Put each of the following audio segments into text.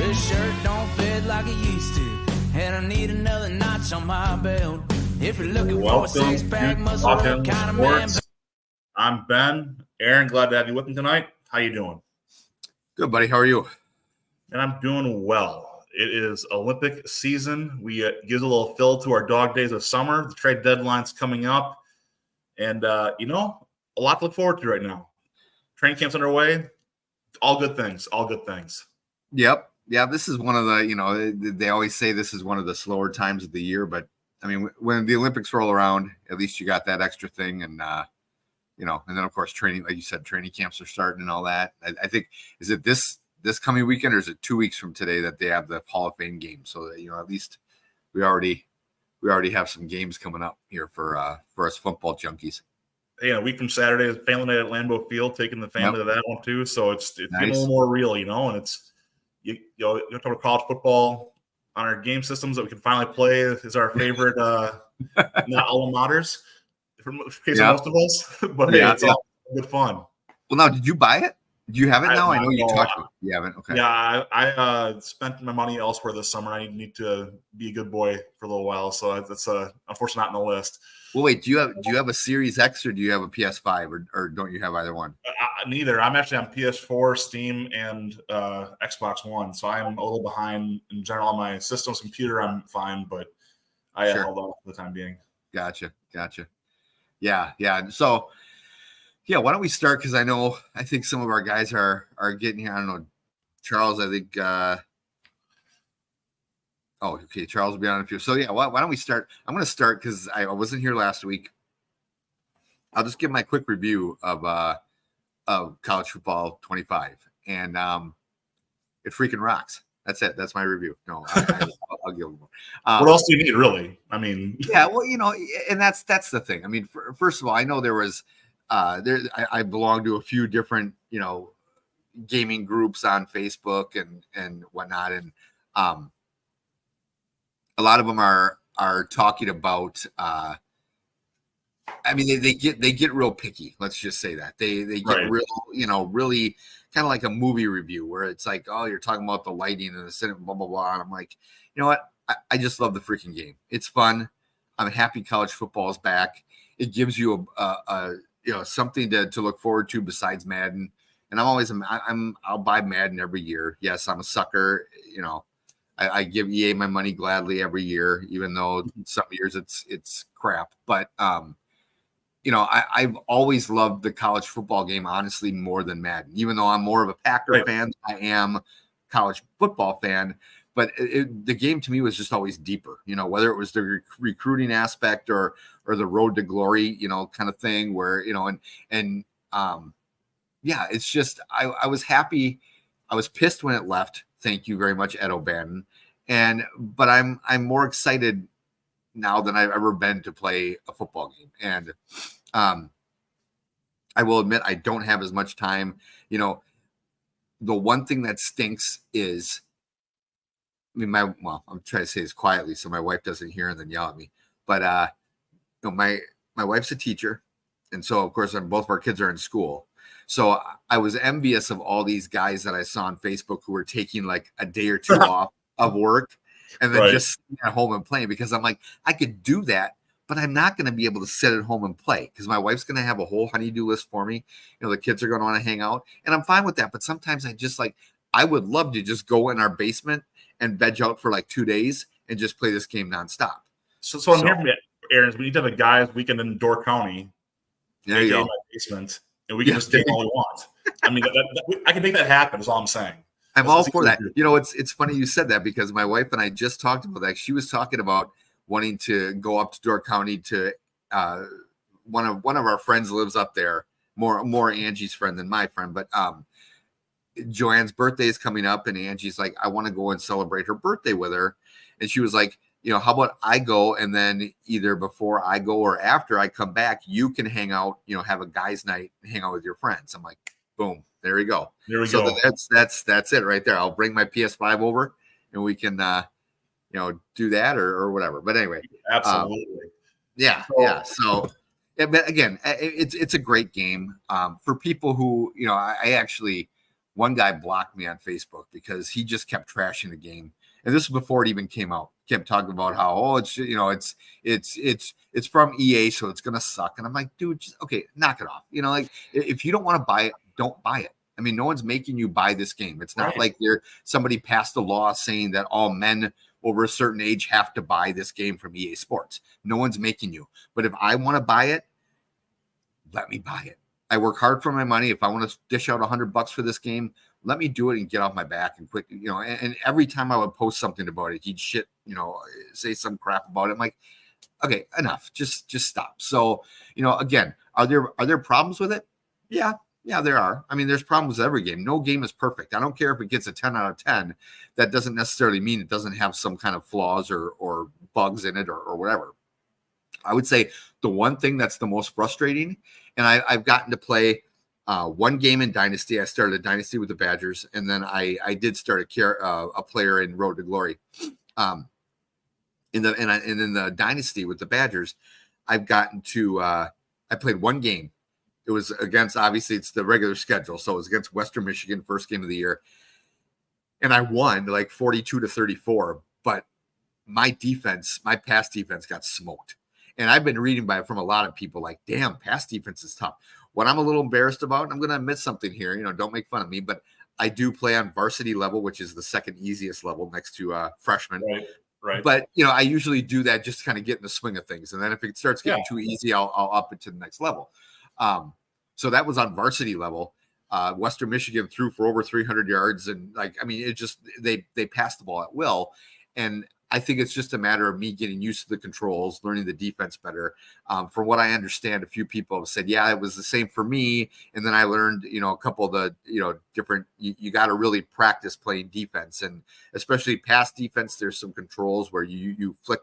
This shirt don't fit like it used to, and I need another notch on my belt. If you're looking for a six-pack, muscle up kind of man. I'm Ben. Aaron, glad to have you with me tonight. How you doing? Good, buddy. How are you? And I'm doing well. It is Olympic season. We give a little fill to our dog days of summer. The trade deadline's coming up. And, a lot to look forward to right now. Training camp's underway. All good things. All good things. Yep. Yeah, this is one of the, they always say this is one of the slower times of the year. But, I mean, when the Olympics roll around, at least you got that extra thing. And, and then, of course, training, like you said, training camps are starting and all that. I think, is it this coming weekend or is it 2 weeks from today that they have the Hall of Fame game? So, that, at least we already have some games coming up here for us football junkies. A week from Saturday is family night at Lambeau Field, taking the family to that one too. So it's Nice. getting a little more real, and it's you talk about college football on our game systems that we can finally play is our favorite not alma maters for the case of most of us. But it's all good fun. Well, now, did you buy it? Do you have it now? I know you talked about it. You haven't. Okay. Yeah, I spent my money elsewhere this summer. I need to be a good boy for a little while, so that's unfortunately not on the list. Well, wait. Do you have a Series X or do you have a PS5 or don't you have either one? Neither. I'm actually on PS4, Steam, and Xbox One, so I'm a little behind in general on my system's computer. I'm fine, but I held off for the time being. Gotcha. Yeah. So. Yeah, why don't we start? Because I think some of our guys are getting here. I don't know, Charles. I think. Charles will be on a few. So yeah, why don't we start? I'm going to start because I wasn't here last week. I'll just give my quick review of college football 25, and it freaking rocks. That's it. That's my review. No, I'll give them more. What else do you need, really? I mean, yeah. Well, and that's the thing. I mean, first of all, I know there was. I belong to a few different, gaming groups on Facebook and whatnot. And, a lot of them are talking about, I mean, they get real picky. Let's just say that they get real, really kind of like a movie review where it's like, oh, you're talking about the lighting and the cinema, blah, blah, blah. And I'm like, you know what? I just love the freaking game. It's fun. I'm happy college football is back. It gives you something to look forward to besides Madden. And I'll buy Madden every year. Yes, I'm a sucker. I give EA my money gladly every year, even though some years it's crap. But I've always loved the college football game, honestly, more than Madden. Even though I'm more of a Packer fan than I am college football fan. But the game to me was just always deeper, whether it was the recruiting aspect or the road to glory, kind of thing where, it's just, I was happy. I was pissed when it left. Thank you very much, Ed O'Bannon. But I'm more excited now than I've ever been to play a football game. And I will admit, I don't have as much time. The one thing that stinks is, I'm trying to say this quietly so my wife doesn't hear and then yell at me. But my wife's a teacher, and so of course both of our kids are in school. So I was envious of all these guys that I saw on Facebook who were taking like a day or two off of work and then just sitting at home and playing, because I'm like, I could do that, but I'm not going to be able to sit at home and play because my wife's going to have a whole honey-do list for me. The kids are going to want to hang out, and I'm fine with that. But sometimes I would love to just go in our basement and veg out for like 2 days and just play this game nonstop. So I'm hearing it, Aaron. We need to have a guys' weekend in Door County. There you go. My basement, and we can just take all we want. I mean, I can make that happen. Is all I'm saying. I'm all for that. It's funny you said that because my wife and I just talked about that. She was talking about wanting to go up to Door County to one of our friends lives up there. More Angie's friend than my friend, but Joanne's birthday is coming up, and Angie's like, I want to go and celebrate her birthday with her. And she was like, how about I go, and then either before I go or after I come back, you can hang out, have a guys' night and hang out with your friends. I'm like, boom, there we go. So that's it right there. I'll bring my PS5 over, and we can, do that or whatever. But anyway, absolutely, So. Yeah, but again, it's a great game for people who, I actually one guy blocked me on Facebook because he just kept trashing the game. And this was before it even came out. Kept talking about how, it's from EA, so it's gonna suck. And I'm like, dude, just knock it off. Like if you don't want to buy it, don't buy it. I mean, no one's making you buy this game. It's not like somebody passed a law saying that all men over a certain age have to buy this game from EA Sports. No one's making you. But if I want to buy it, let me buy it. I work hard for my money. If I want to dish out $100 for this game, let me do it and get off my back and quit. And every time I would post something about it, he'd say some crap about it. I'm like, okay, enough. Just stop. So, again, are there problems with it? Yeah, there are. I mean, there's problems with every game. No game is perfect. I don't care if it gets a 10 out of 10. That doesn't necessarily mean it doesn't have some kind of flaws or bugs in it or whatever. I would say the one thing that's the most frustrating, and I've gotten to play one game in Dynasty. I started a Dynasty with the Badgers, and then I did start a player in Road to Glory. In the Dynasty with the Badgers, I've gotten to I played one game. It was against, obviously, it's the regular schedule, so it was against Western Michigan, first game of the year, and I won like 42-34. But my pass defense got smoked. And I've been reading from a lot of people like, damn, pass defense is tough. What I'm a little embarrassed about, and I'm going to admit something here, don't make fun of me, but I do play on varsity level, which is the second easiest level next to freshman. Right. But, I usually do that just to kind of get in the swing of things. And then if it starts getting too easy, I'll up it to the next level. So that was on varsity level. Western Michigan threw for over 300 yards. And they passed the ball at will. And I think it's just a matter of me getting used to the controls, learning the defense better. From what I understand, a few people have said, yeah, it was the same for me. And then I learned, a couple of the, different, you got to really practice playing defense, and especially pass defense. There's some controls where you flick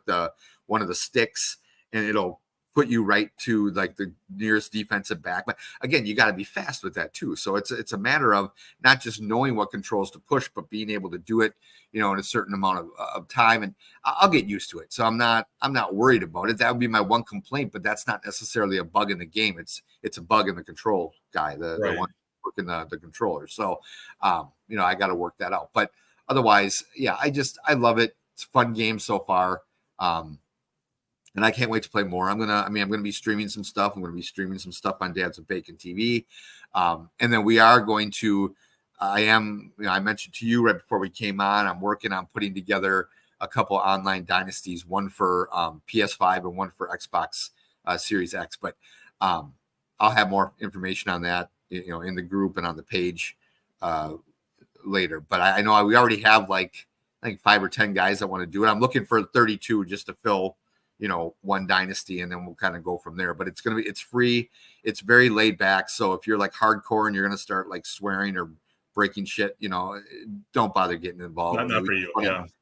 one of the sticks and it'll put you right to like the nearest defensive back. But again, you got to be fast with that too. So it's a matter of not just knowing what controls to push, but being able to do it, in a certain amount of time. And I'll get used to it. So I'm not worried about it. That would be my one complaint, but that's not necessarily a bug in the game. It's a bug in the control guy, the one working the controller. So, I got to work that out. But otherwise, yeah, I love it. It's a fun game so far. And I can't wait to play more. I'm gonna be streaming some stuff. I'm gonna be streaming some stuff on Dads with Bacon TV, and then we are going to. I mentioned to you right before we came on. I'm working on putting together a couple online dynasties, one for PS5 and one for Xbox Series X. But I'll have more information on that, in the group and on the page later. But I know we already have I think 5 or 10 guys that want to do it. I'm looking for 32 just to fill. One dynasty, and then we'll kind of go from there. But it's free. It's very laid back. So if you're like hardcore and you're going to start like swearing or breaking shit, don't bother getting involved. Not for you.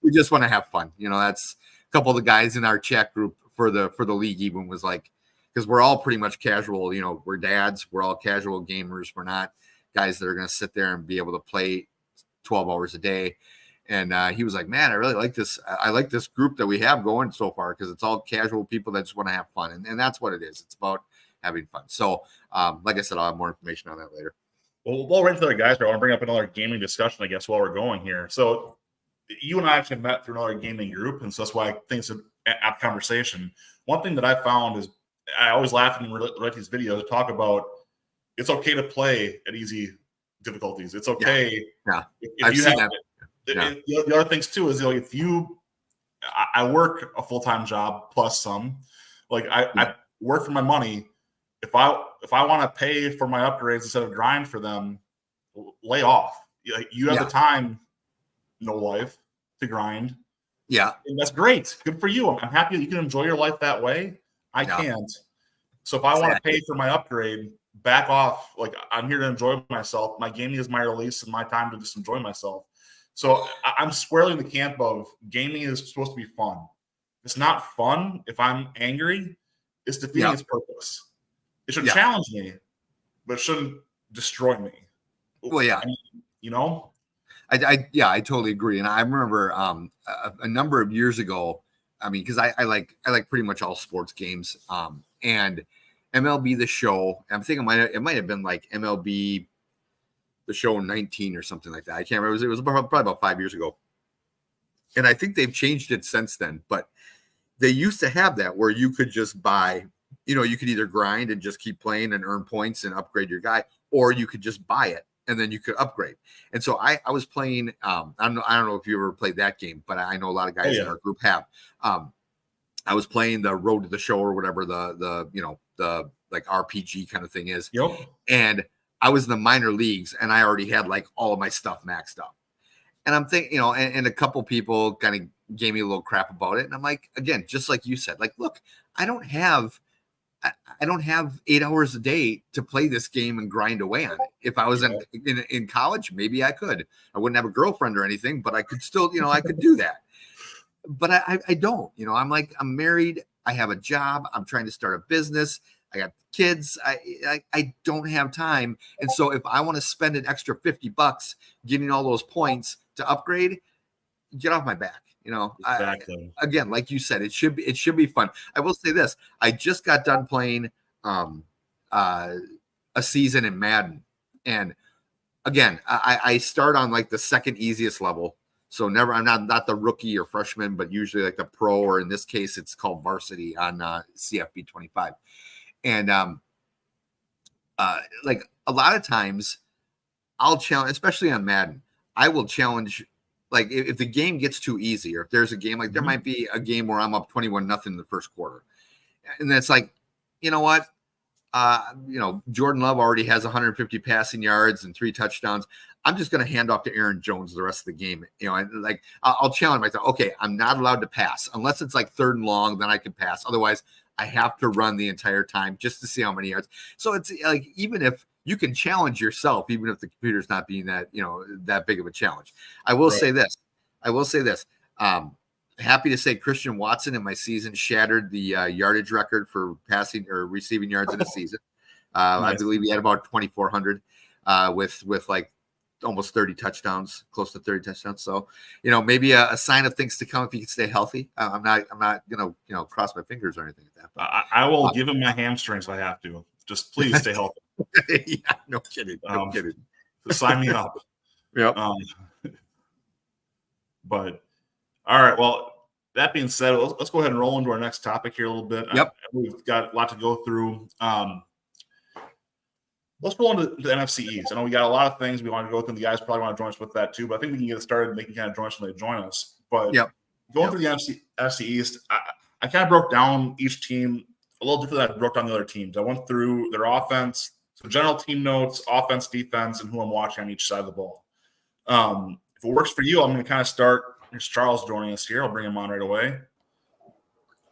We just want to have fun. That's a couple of the guys in our chat group for the league even was like, because we're all pretty much casual, we're dads, we're all casual gamers. We're not guys that are going to sit there and be able to play 12 hours a day. And he was like, man, I really like this. I like this group that we have going so far because it's all casual people that just want to have fun. And that's what it is. It's about having fun. So, like I said, I'll have more information on that later. Well, we'll right into the guys. I want to bring up another gaming discussion, I guess, while we're going here. So you and I actually met through another gaming group, and so that's why I think it's an apt conversation. One thing that I found is I always laugh and write these videos to talk about it's okay to play at easy difficulties. It's okay. Yeah. If I've you seen have, that. The other things too is if I work a full-time job plus some, I work for my money. If I want to pay for my upgrades instead of grind for them, lay off. You have the time, no life, to grind. Yeah, and that's great. Good for you. I'm happy that you can enjoy your life that way. I can't. So if I want to pay for my upgrade, back off. I'm here to enjoy myself. My gaming is my release and my time to just enjoy myself. So I'm squarely in the camp of gaming is supposed to be fun. It's not fun if I'm angry. It's defeating its purpose. It should challenge me, but it shouldn't destroy me. Well, yeah. I totally agree. And I remember a number of years ago, because I like pretty much all sports games. And MLB The Show, I'm thinking it might have been like MLB the show 19 or something like that. I can't remember. It was probably about 5 years ago. And I think they've changed it since then. But they used to have that where you could just buy, you could either grind and just keep playing and earn points and upgrade your guy, or you could just buy it and then you could upgrade. And so I was playing, I don't know if you ever played that game, but I know a lot of guys in our group have. I was playing the Road to the Show or whatever the like RPG kind of thing is. Yep. And I was in the minor leagues and I already had like all of my stuff maxed up. And I'm thinking, and a couple people kind of gave me a little crap about it. And I'm like, again, just like you said, like, look, I don't have 8 hours a day to play this game and grind away on it. If I was in college, maybe I could. I wouldn't have a girlfriend or anything, but I could still, I could do that. But I don't, I'm like, I'm married. I have a job. I'm trying to start a business. I got kids. I don't have time. And so if I want to spend an extra $50 getting all those points to upgrade, get off my back. Exactly. Again, like you said, it should be fun. I will say this: I just got done playing a season in Madden, and again, I start on like the second easiest level. So I'm not the rookie or freshman, but usually like the pro, or in this case, it's called varsity on CFB 25. And like a lot of times, I'll challenge, especially on Madden, I will challenge. Like if the game gets too easy, or if there's a game, like there might be a game where I'm up 21-0 in the first quarter. And then it's like, you know what? Jordan Love already has 150 passing yards and 3 touchdowns. I'm just going to hand off to Aaron Jones the rest of the game. And like I'll challenge myself. Okay, I'm not allowed to pass unless it's like 3rd and long, then I can pass. Otherwise, I have to run the entire time just to see how many yards. So it's like, even if you can challenge yourself, even if the computer's not being that, that big of a challenge. I will say this. Happy to say Christian Watson in my season shattered the yardage record for passing or receiving yards in a season. Nice. I believe he had about 2,400 with like almost 30 touchdowns, close to 30 touchdowns. So, maybe a sign of things to come if he can stay healthy. I'm not going to, cross my fingers or anything like that. I will give him my hamstrings if I have to. Just please stay healthy. Yeah, no kidding. Sign me up. Yep. But all right. Well, that being said, let's go ahead and roll into our next topic here a little bit. Yep. We've got a lot to go through. Let's roll into the NFC East. I know we got a lot of things we want to go through. The guys probably want to join us with that too, but I think we can get started and they can kind of join us when they join us. But going through the NFC East, I kind of broke down each team a little different than I broke down the other teams. I went through their offense, some general team notes, offense, defense, and who I'm watching on each side of the ball. If it works for you, I'm going to kind of start. Here's Charles joining us here. I'll bring him on right away.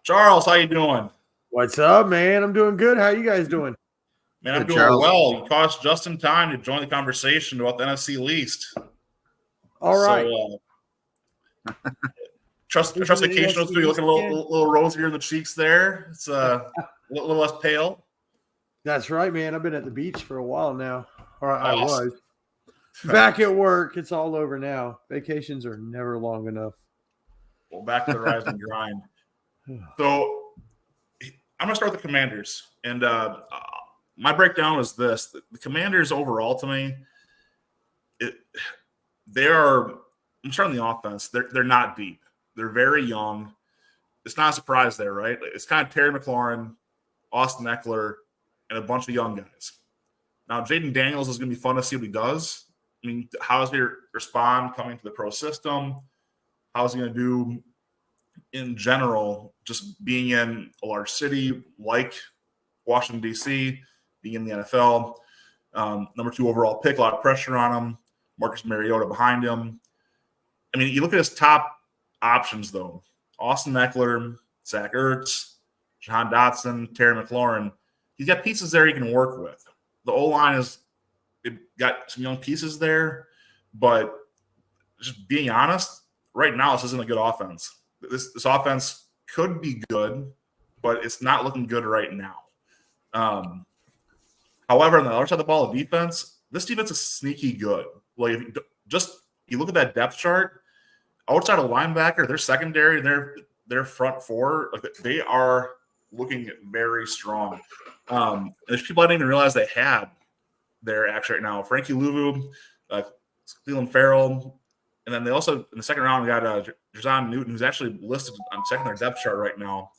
Charles, how you doing? What's up, man? I'm doing good. How you guys doing? Man, I'm doing well. You caught us just in time to join the conversation about the NFC least. All right. So, trust vacation. You're looking a little rosier in the cheeks there. It's a little less pale. That's right, man. I've been at the beach for a while now. Or I was. Back at work. It's all over now. Vacations are never long enough. Well, back to the rise and grind. So I'm going to start with the Commanders. And my breakdown is this. The Commanders overall, to me, I'm starting the offense. They're not deep. They're very young. It's not a surprise there, right? It's kind of Terry McLaurin, Austin Eckler, and a bunch of young guys. Now, Jaden Daniels is going to be fun to see what he does. I mean, how does he respond coming to the pro system? How is he going to do in general, just being in a large city like Washington, D.C., being in the NFL? Number 2 overall pick, a lot of pressure on him. Marcus Mariota behind him. I mean, you look at his top options, though. Austin Eckler, Zach Ertz, Jahan Dotson, Terry McLaurin. He's got pieces there he can work with. The O-line got some young pieces there, but just being honest, right now this isn't a good offense. This offense could be good, but it's not looking good right now. However, on the other side of the ball, the defense, this defense is sneaky good. Like, you look at that depth chart, outside of linebacker, their secondary, their front 4, like they are looking very strong. There's people I didn't even realize they had. there actually right now. Frankie Louvu, Cleveland Farrell, and then they also in the second round we got Jerzon Newton, who's actually listed on second their depth chart right now.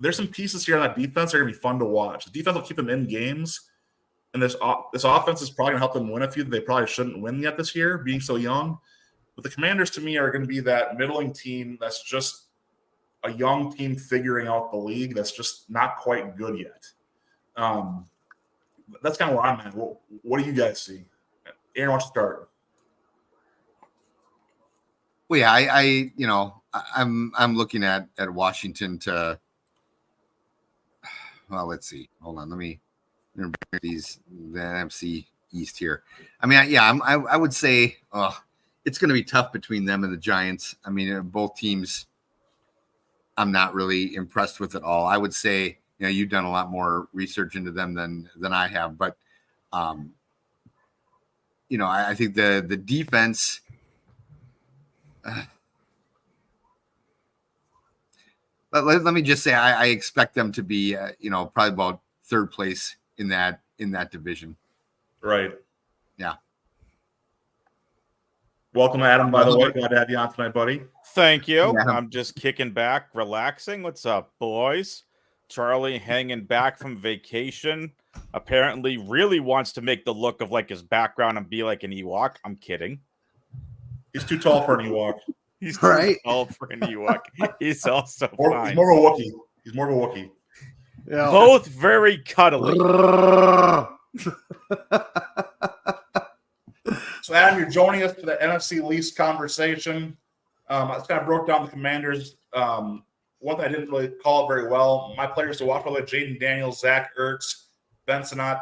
There's some pieces here on that defense that are going to be fun to watch. The defense will keep them in games, and this offense is probably going to help them win a few that they probably shouldn't win yet this year, being so young. But the Commanders, to me, are going to be that middling team that's just a young team figuring out the league that's just not quite good yet. That's kind of where I'm at. What do you guys see? Aaron, why don't you start? Well, yeah, I'm looking at Washington to. Well, let's see. Hold on. Let me bring the NFC East here. I mean, I would say it's going to be tough between them and the Giants. I mean, both teams I'm not really impressed with at all. I would say, you've done a lot more research into them than I have, but I think the defense let me just say I expect them to be probably about third place in that division. Right. Yeah. Welcome, Adam, by the way. Glad to have you on tonight, buddy. Thank you. Yeah. I'm just kicking back, relaxing. What's up, boys? Charlie hanging back from vacation. Apparently really wants to make the look of like his background and be like an Ewok. I'm kidding. He's too tall for an Ewok. He's too tall for an Ewok. He's also fine. He's more of a Wookiee. He's more of a Wookiee. Yeah. Both very cuddly. So, Adam, you're joining us for the NFC least conversation. I just kind of broke down the Commanders. One thing I didn't really call it very well. My players to watch were Jaden Daniels, Zach Ertz, Ben Sinnott,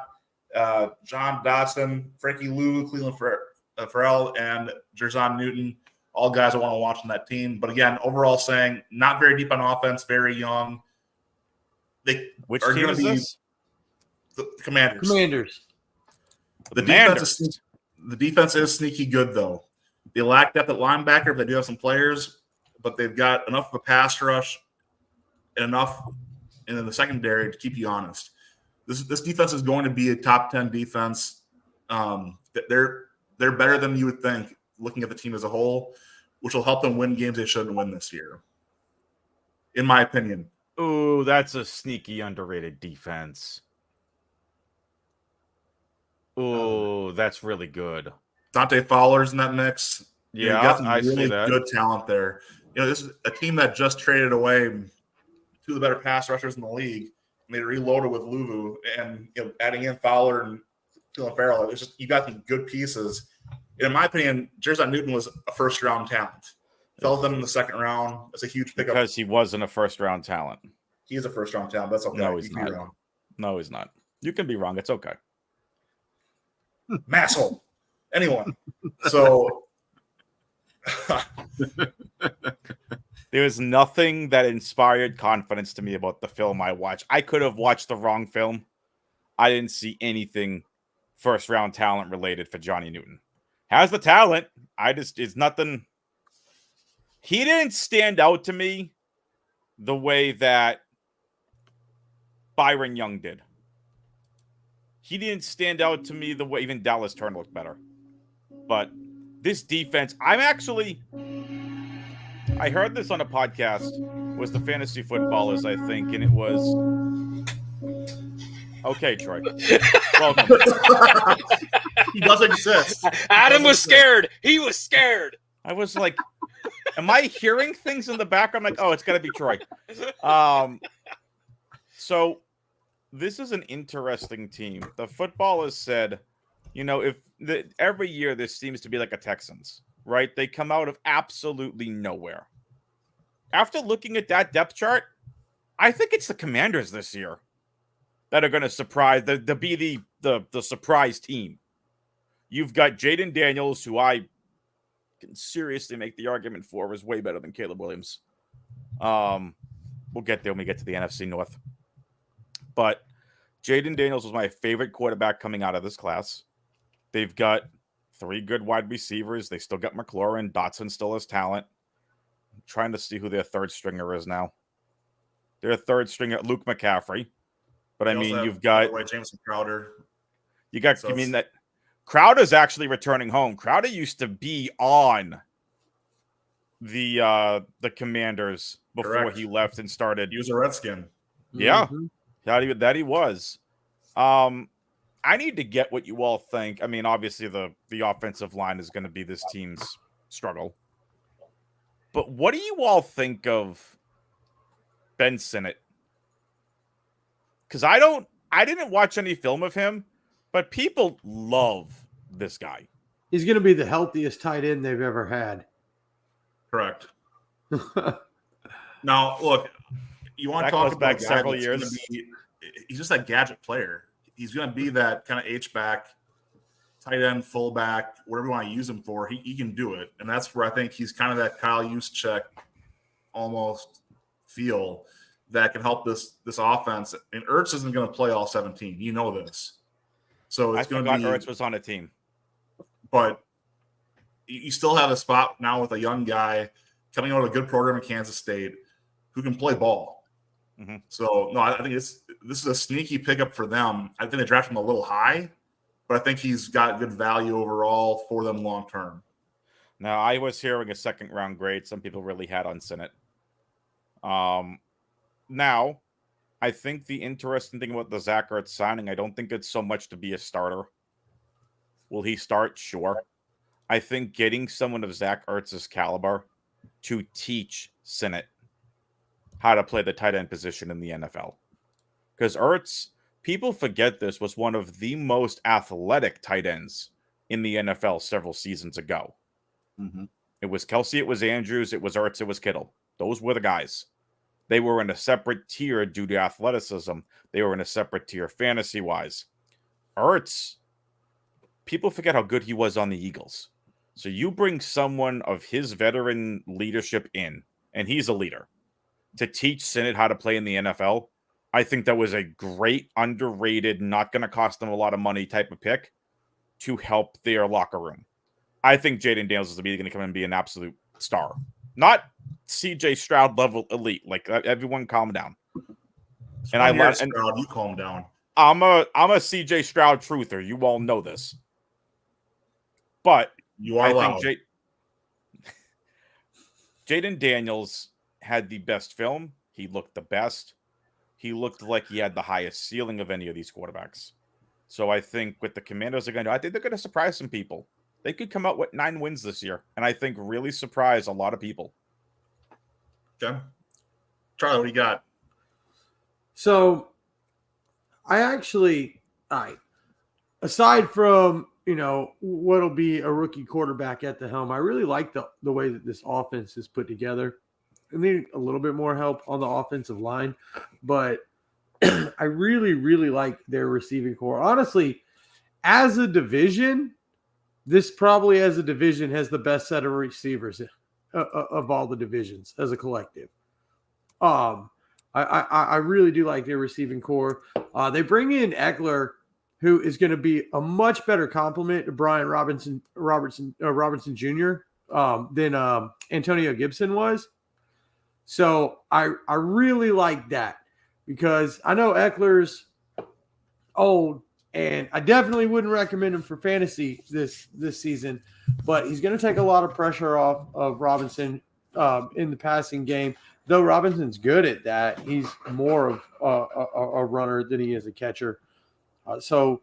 John Dodson, Frankie Lou, Cleveland Farrell, and Jerzon Newton. All guys I want to watch on that team. But again, overall saying not very deep on offense, very young. Which team is this? The Commanders. The defense is sneaky good, though. They lack depth at linebacker, but they do have some players. But they've got enough of a pass rush and enough in the secondary to keep you honest. This defense is going to be a top 10 defense. They're better than you would think, looking at the team as a whole, which will help them win games they shouldn't win this year, in my opinion. Ooh, that's a sneaky, underrated defense. Ooh, that's really good. Dante Fowler's in that mix. Yeah, you got some I really see that. Good talent there. This is a team that just traded away two of the better pass rushers in the league, and they reloaded with Louvu and adding in Fowler and Cleveland Farrell. It's just you got some good pieces. In my opinion, Jerzon Newton was a first-round talent. Fell them in the second round. It's a huge pickup. Because he wasn't a first-round talent. He's a first-round talent. That's okay. No, he's not. No, he's not. You can be wrong. It's okay. Masshole. Anyone. So there was nothing that inspired confidence to me about the film I watched. I could have watched the wrong film. I didn't see anything first-round talent related for Johnny Newton. Has the talent. It's nothing. He didn't stand out to me the way that Byron Young did. He didn't stand out to me the way even Dallas Turner looked better. But this defense, I heard this on a podcast, was the Fantasy Footballers, I think, and it was... Okay, Troy. Welcome. He doesn't exist. Adam was scared. He was scared. I was like, am I hearing things in the background? I'm like, oh, it's got to be Troy. So this is an interesting team. The Footballers said, every year this seems to be like a Texans, right? They come out of absolutely nowhere. After looking at that depth chart, I think it's the Commanders this year that are going to surprise, to be the surprise team. You've got Jaden Daniels, who I can seriously make the argument for is way better than Caleb Williams. We'll get there when we get to the NFC North. But Jaden Daniels was my favorite quarterback coming out of this class. They've got 3 good wide receivers. They still got McLaurin. Dotson still has talent. I'm trying to see who their third stringer is now. Their third stringer, Luke McCaffrey. But I mean, you've got Jameson Crowder. You got, So I mean, it's- that Crowder's actually returning home. Crowder used to be on the Commanders before Correct. he left and started. He was a Redskin. Yeah, Mhm. that he was. I need to get what you all think. I mean, obviously the offensive line is going to be this team's struggle. But what do you all think of Ben Sinnott? Because I didn't watch any film of him, but people love this guy. He's going to be the healthiest tight end they've ever had. Correct. Now, look, you want That to talk goes about back a guy several that's gonna years. he's just that gadget player. He's going to be that kind of H-back, tight end, fullback, whatever you want to use him for. He can do it. And that's where I think he's kind of that Kyle Juszczyk almost feel that can help this offense. And Ertz isn't going to play all 17. You know this. So I it's going to forgot be Ertz was on a team. but you still have a spot now with a young guy coming out of a good program in Kansas State who can play ball. Mhm. So, no, I think this is a sneaky pickup for them. I think they drafted him a little high, but I think he's got good value overall for them long term. Now, I was hearing a second round grade. Some people really had on Sinnott. Now, I think the interesting thing about the Zach Ertz signing, I don't think it's so much to be a starter. Will he start? Sure. I think getting someone of Zach Ertz's caliber to teach Sinnott how to play the tight end position in the NFL. Because Ertz, people forget this, was one of the most athletic tight ends in the NFL several seasons ago. Mm-hmm. It was Kelsey, it was Andrews, it was Ertz, it was Kittle. Those were the guys. They were in a separate tier due to athleticism. They were in a separate tier fantasy-wise. Ertz, people forget how good he was on the Eagles. So you bring someone of his veteran leadership in, and he's a leader, to teach Sinnott how to play in the NFL. I think that was a great, underrated, not going to cost them a lot of money type of pick to help their locker room. I think Jaden Daniels is going to come in and be an absolute star. Not CJ Stroud level elite. Like, everyone calm down. And I love Stroud, you calm down. I'm a CJ Stroud truther. You all know this. But You are loud. think Jaden Daniels had the best film. He looked the best. He looked like he had the highest ceiling of any of these quarterbacks. So I think what the Commanders are going to do, I think they're going to surprise some people. They could come out with 9 wins this year, and I think really surprise a lot of people. Okay. Charlie, what do you got? So aside from, what'll be a rookie quarterback at the helm, I really like the way that this offense is put together. I need a little bit more help on the offensive line, but I really, really like their receiving core. Honestly, as a division, this probably as a division has the best set of receivers of all the divisions as a collective. I really do like their receiving core. They bring in Eckler, who is going to be a much better complement to Brian Robinson Jr. Than Antonio Gibson was. So I really like that because I know Eckler's old, and I definitely wouldn't recommend him for fantasy this season, but he's going to take a lot of pressure off of Robinson in the passing game. Though Robinson's good at that, he's more of a runner than he is a catcher. So,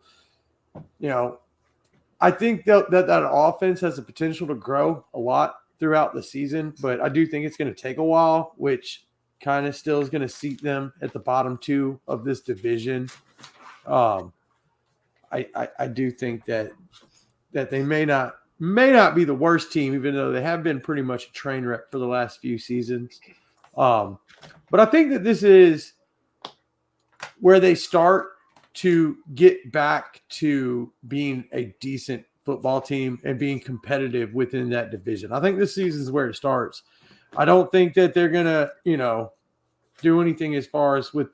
I think that offense has the potential to grow a lot throughout the season, but I do think it's going to take a while, which kind of still is going to seat them at the bottom 2 of this division. I do think that they may not be the worst team, even though they have been pretty much a train wreck for the last few seasons. But I think that this is where they start to get back to being a decent football team and being competitive within that division. I think this season is where it starts. I don't think that they're going to, do anything as far as with,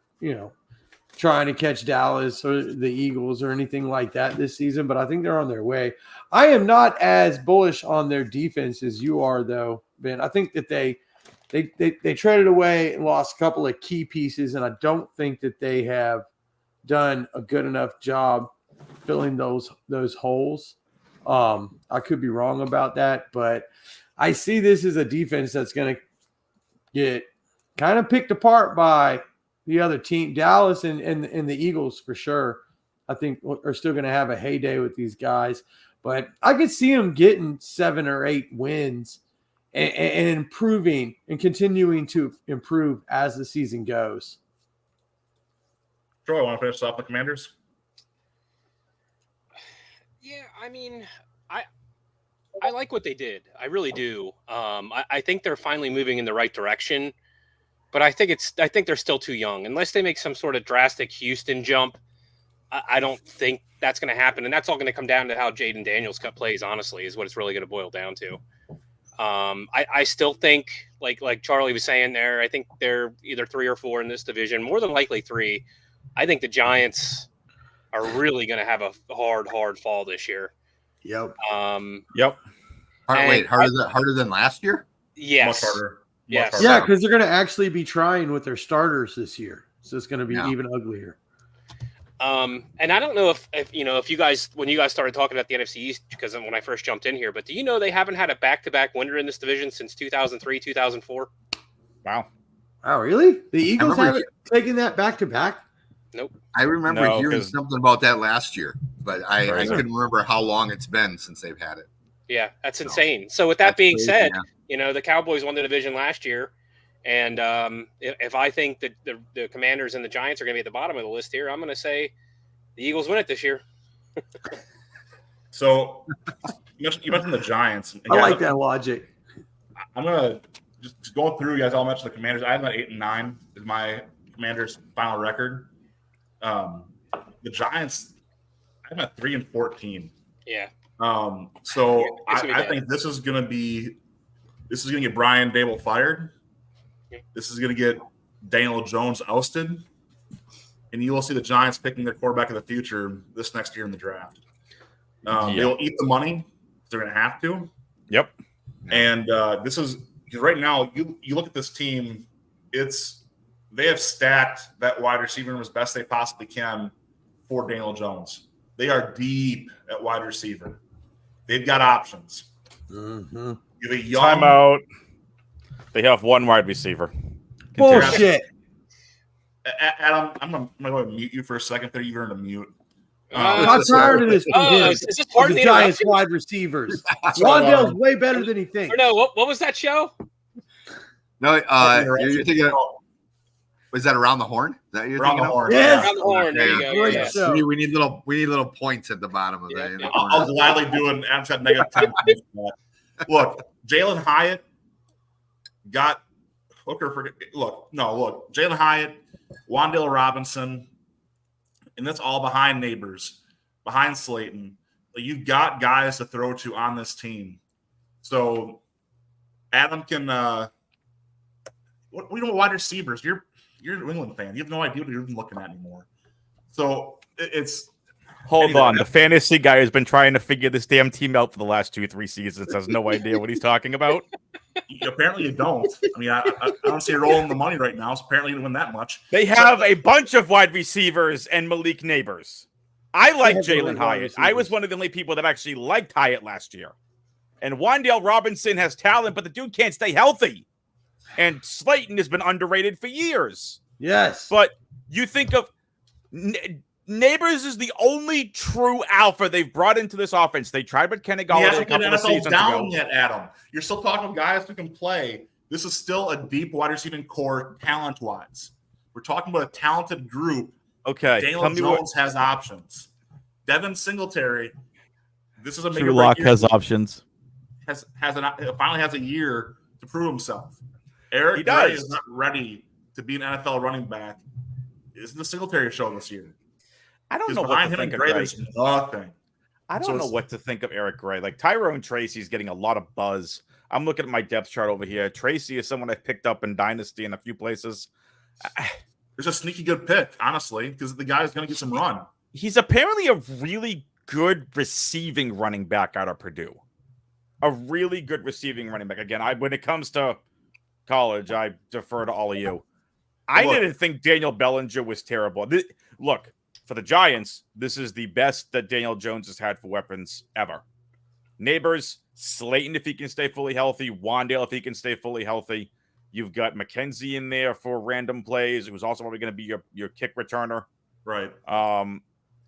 trying to catch Dallas or the Eagles or anything like that this season, but I think they're on their way. I am not as bullish on their defense as you are, though, Ben. I think that they traded away and lost a couple of key pieces, and I don't think that they have done a good enough job filling those holes. I could be wrong about that, but I see this as a defense that's going to get kind of picked apart by the other team. Dallas and the Eagles for sure, I think, are still going to have a heyday with these guys. But I could see them getting 7 or 8 wins and improving and continuing to improve as the season goes. Troy, want to finish off the Commanders? Yeah, I mean, I like what they did. I really do. I think they're finally moving in the right direction, but I think they're still too young. Unless they make some sort of drastic Houston jump, I don't think that's going to happen. And that's all going to come down to how Jaden Daniels plays, honestly, is what it's really going to boil down to. I still think, like Charlie was saying there, I think they're either 3 or 4 in this division, more than likely 3. I think the Giants are really going to have a hard fall this year. Yep. Yep. Harder than last year? Yes. Much harder. Yes. Yeah, because they're going to actually be trying with their starters this year, so it's going to be even uglier. And I don't know if you guys, when you guys started talking about the NFC East, because when I first jumped in here, but do you know they haven't had a back-to-back winner in this division since 2003, 2004? Wow. Oh, really? The Eagles haven't taken that back-to-back? Nope. I remember hearing something about that last year, but I couldn't remember how long it's been since they've had it. Yeah, that's insane. So with that being said, the Cowboys won the division last year. And if I think that the Commanders and the Giants are going to be at the bottom of the list here, I'm going to say the Eagles win it this year. So you mentioned the Giants. I like that logic. I'm going to just go through. You guys all mentioned the Commanders. I have them at 8-9 is my Commanders' final record. The Giants, I have them at 3-14. Yeah. So I think this is going to get Brian Dable fired. This is going to get Daniel Jones ousted, and you will see the Giants picking their quarterback of the future this next year in the draft. They'll eat the money; they're going to have to. Yep. And this is because right now you look at this team; they have stacked that wide receiver room as best they possibly can for Daniel Jones. They are deep at wide receiver. They've got options. Mm-hmm. You have a young timeout. They have 1 wide receiver. Bullshit. Adam, I'm going to go ahead and mute you for a second there. You're in a mute. I'm tired of this. Is this part of the Giants wide receivers? Wandale's way better than he thinks. Or no, what was that show? No, you're thinking of, was that Around the Horn? Is that you're Around thinking the of? Horn. Yes. Around the Horn. There you go. Yeah. So, We need little points at the bottom of it. Yeah. I'll gladly do it. Adam's had negative 10 points for that. Look, Jalen Hyatt got Hooker for Jalen Hyatt, Wan'Dale Robinson, and that's all behind Neighbors, behind Slayton. You've got guys to throw to on this team. So Adam can what do you know wide receivers? You're a New England fan. You have no idea what you're even looking at anymore. So it's Hold on. The fantasy guy has been trying to figure this damn team out for the last 2-3 seasons. Has no idea what he's talking about. Apparently you don't. I mean, I don't see a roll in the money right now, so apparently you didn't win that much. They have a bunch of wide receivers and Malik Neighbors. I like Jalen Hyatt. I was one of the only people that actually liked Hyatt last year. And Wan'Dale Robinson has talent, but the dude can't stay healthy. And Slayton has been underrated for years. yes. But you think of Neighbors is the only true alpha they've brought into this offense. They tried with Kenny Golladay a couple of seasons down ago. yet, Adam. You're still talking about guys who can play. This is still a deep wide receiving core talent-wise. We're talking about a talented group. Okay. Daniel Jones has options. Devin Singletary, this is a True Lock has options. Finally has a year to prove himself. Eric Gray is not ready to be an NFL running back. It's the Singletary show this year. I don't know what to think of Gray. There's nothing. I don't know what to think of Eric Gray. Like Tyrone Tracy's getting a lot of buzz. I'm looking at my depth chart over here. Tracy is someone I've picked up in Dynasty in a few places. It's a sneaky good pick, honestly, because the guy's going to get some run. He's apparently a really good receiving running back out of Purdue. A really good receiving running back. Again, when it comes to college, I defer to all of you. I didn't think Daniel Bellinger was terrible. Look, For the Giants, this is the best that Daniel Jones has had for weapons ever. Neighbors, Slayton if he can stay fully healthy, Wandale if he can stay fully healthy. You've got McKenzie in there for random plays, who's also probably going to be your kick returner. Right. And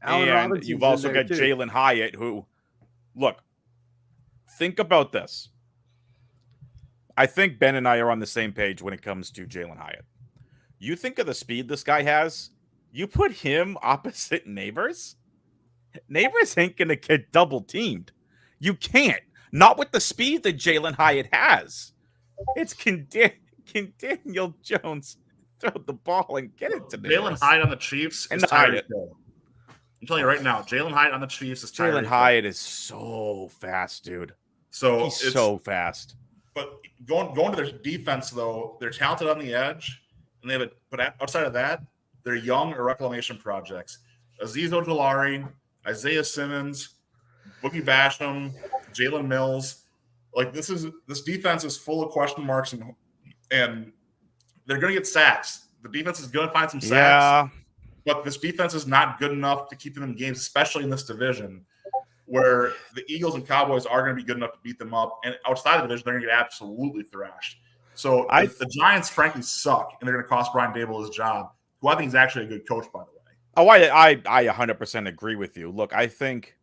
Robinson's you've also in there, got too. Jalen Hyatt, who, look, think about this. I think Ben and I are on the same page when it comes to Jalen Hyatt. You think of the speed this guy has, you put him opposite Neighbors, Neighbors ain't going to get double teamed. You can't. Not with the speed that Jalen Hyatt has. It's can Daniel Jones throw the ball and get it to Jalen Hyatt on the Chiefs And is tired Hyatt. as hell. I'm telling you right now, Jalen Hyatt on the Chiefs is tired. Jalen Hyatt is so fast, dude. So He's it's so fast. But going to their defense, though, they're talented on the edge, and they have it. But outside of that, they're young or reclamation projects. Azeez Ojulari, Isaiah Simmons, Boogie Basham, Jalen Mills. Like this defense is full of question marks, and they're going to get sacks. The defense is going to find some sacks. Yeah. But this defense is not good enough to keep them in games, especially in this division, where the Eagles and Cowboys are going to be good enough to beat them up. And outside of the division, they're going to get absolutely thrashed. So the Giants, frankly, suck, and they're going to cost Brian Daboll his job, who I think is actually a good coach, by the way. Oh, I 100% agree with you. Look, I think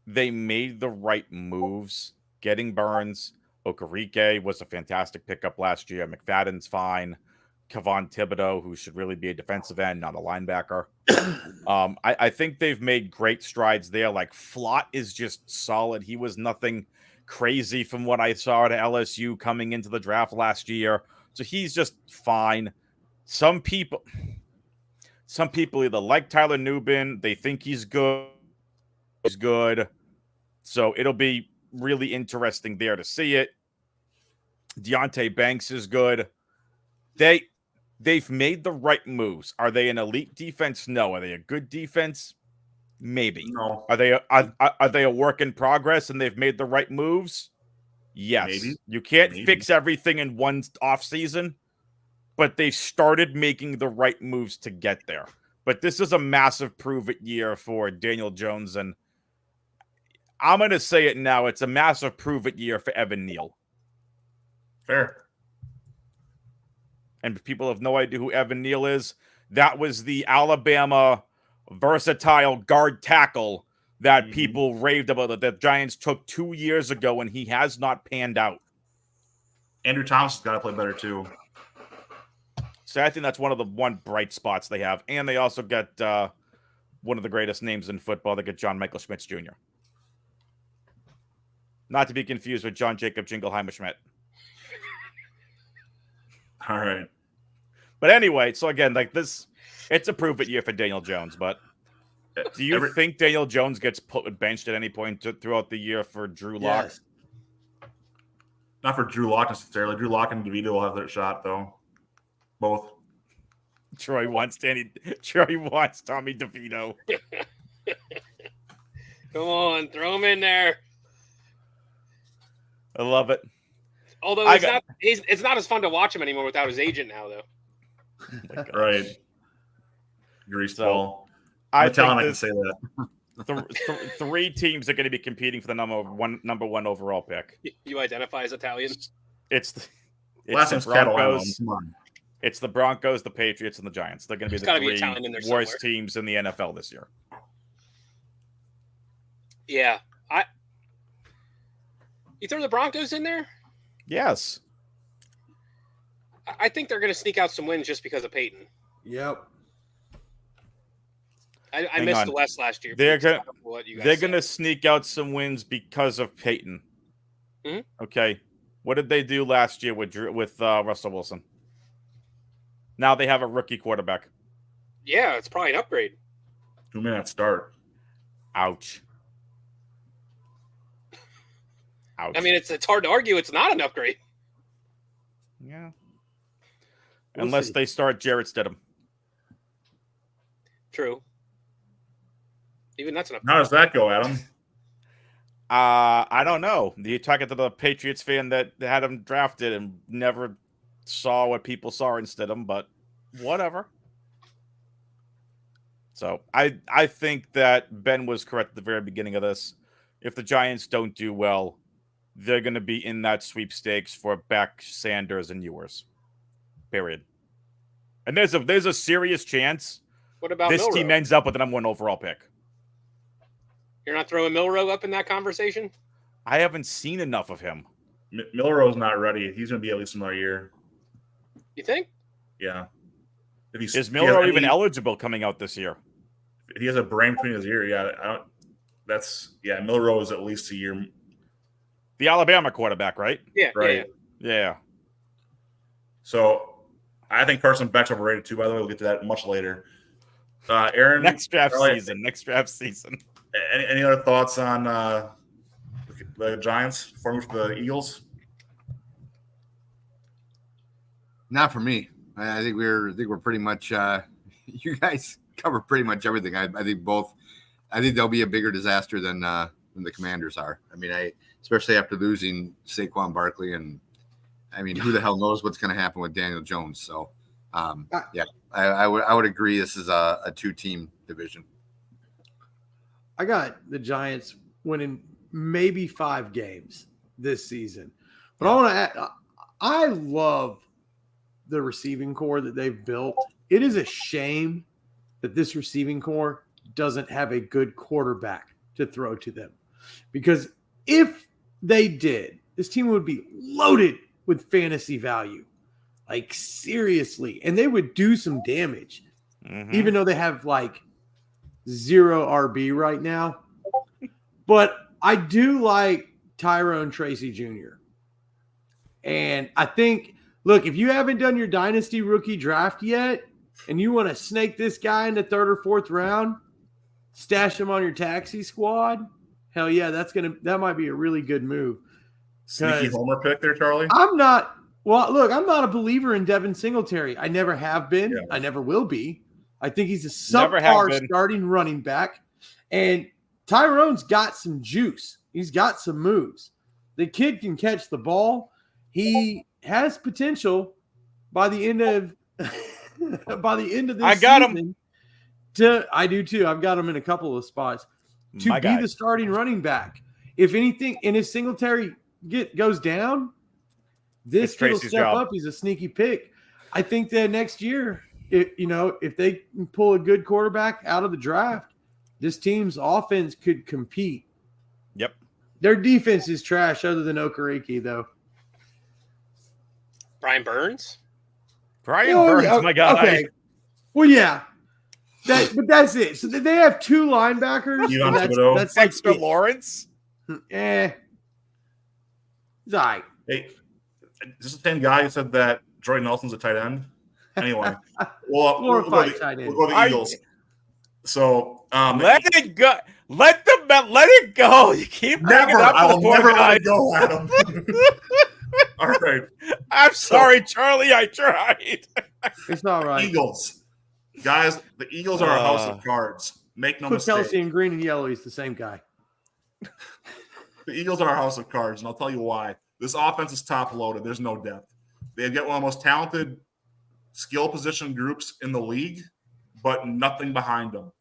they made the right moves. Getting Burns, Okereke was a fantastic pickup last year. McFadden's fine. Kevon Thibodeau, who should really be a defensive end, not a linebacker. I think they've made great strides there. Like Flott is just solid. He was nothing crazy from what I saw at LSU coming into the draft last year. So he's just fine. Some people either like Tyler Nubin, they think he's good. He's good. So it'll be really interesting there to see it. Deonte Banks is good. They've made the right moves. Are they an elite defense? No. Are they a good defense? Maybe. No. Are they a work in progress and they've made the right moves? Yes. Maybe. You can't fix everything in one offseason, but they started making the right moves to get there. But this is a massive prove-it year for Daniel Jones, and I'm going to say it now. It's a massive prove-it year for Evan Neal. Fair. And if people have no idea who Evan Neal is, that was the Alabama versatile guard tackle that people raved about that the Giants took 2 years ago, and he has not panned out. Andrew Thomas has got to play better, too. So I think that's one of the bright spots they have. And they also got one of the greatest names in football. They got John Michael Schmitz Jr. Not to be confused with John Jacob Jingleheimer Schmidt. All right. But anyway, so again, like this, it's a prove-it year for Daniel Jones. But do you think Daniel Jones gets benched at any point throughout the year for Drew Lock? Yes. Not for Drew Lock necessarily. Drew Lock and DeVito will have their shot, though. Both. Troy wants Tommy DeVito. Come on, throw him in there. I love it. Although it's not as fun to watch him anymore without his agent now, though. Right. Greaseball. I can say that. Three teams are going to be competing for the number one overall pick. You identify as Italian? Last name's Broncos. Come on. It's the Broncos, the Patriots, and the Giants. They're going to be the three worst teams in the NFL this year. Yeah. You throw the Broncos in there? Yes. I think they're going to sneak out some wins just because of Peyton. Yep. I missed the West last year. They're going to sneak out some wins because of Peyton. Mm-hmm. Okay. What did they do last year with Russell Wilson? Now they have a rookie quarterback. Yeah, it's probably an upgrade. Who may not start? Ouch. I mean, it's hard to argue it's not an upgrade. Yeah. Unless they start Jarrett Stidham. True. Even that's an upgrade. How does that go, Adam? I don't know. You're talking to the Patriots fan that had him drafted and never saw what people saw in Stidham, but whatever. So I think that Ben was correct at the very beginning of this. If the Giants don't do well, they're going to be in that sweepstakes for Beck, Sanders, and Ewers. Period. And there's a serious chance What about this Milroe? team ends up with the number 1 overall pick. You're not throwing Milroe up in that conversation? I haven't seen enough of him. Milroe's not ready. He's going to be at least another year. You think? Yeah. Is Milroe even eligible coming out this year? If he has a brain between his ears, Milroe is at least a year. The Alabama quarterback, right? Yeah. Right. Yeah. So I think Carson Beck's overrated too, by the way. We'll get to that much later. Aaron, Next draft season. Any other thoughts on the Giants before we move to the Eagles? Not for me. I think we're pretty much. You guys cover pretty much everything. I think they'll be a bigger disaster than the Commanders are. I mean, especially after losing Saquon Barkley, and I mean, who the hell knows what's going to happen with Daniel Jones? So, I would agree. This is a 2-team division. I got the Giants winning maybe 5 games this season, but I want to add, I love the receiving core that they've built. It is a shame that this receiving core doesn't have a good quarterback to throw to them, because if they did, this team would be loaded with fantasy value, like seriously, and they would do some damage, even though they have like 0 RB right now. But I do like Tyrone Tracy Jr. And I think, look, if you haven't done your dynasty rookie draft yet and you want to snake this guy in the 3rd or 4th round, stash him on your taxi squad, hell yeah, that might be a really good move. Sneaky homer pick there, Charlie. I'm not a believer in Devin Singletary. I never have been. Yeah. I never will be. I think he's a subpar starting running back. And Tyrone's got some juice. He's got some moves. The kid can catch the ball. He has potential by the end of this I got him. I do too. I've got him in a couple of spots to be the starting running back. If anything, and if Singletary goes down, this kid will step up. He's a sneaky pick. I think that next year, if they pull a good quarterback out of the draft, this team's offense could compete. Yep. Their defense is trash other than Okereke, though. Brian Burns? Burns, my God. Okay. Well, yeah. But that's it. So they have 2 linebackers. That's Dexter Lawrence? It's all right. Hey, this is the same guy who said that Jordan Nelson's a tight end. Anyway, we'll go to the Eagles. So let it go. Let it go. You keep bringing up I will never let it go, Adam. All right. I'm sorry, Charlie. I tried. It's all right. Eagles. Guys, the Eagles are a house of cards. Make no mistake. Kelsey in green and yellow, he's the same guy. The Eagles are a house of cards, and I'll tell you why. This offense is top loaded. There's no depth. They've got one of the most talented skill position groups in the league, but nothing behind them.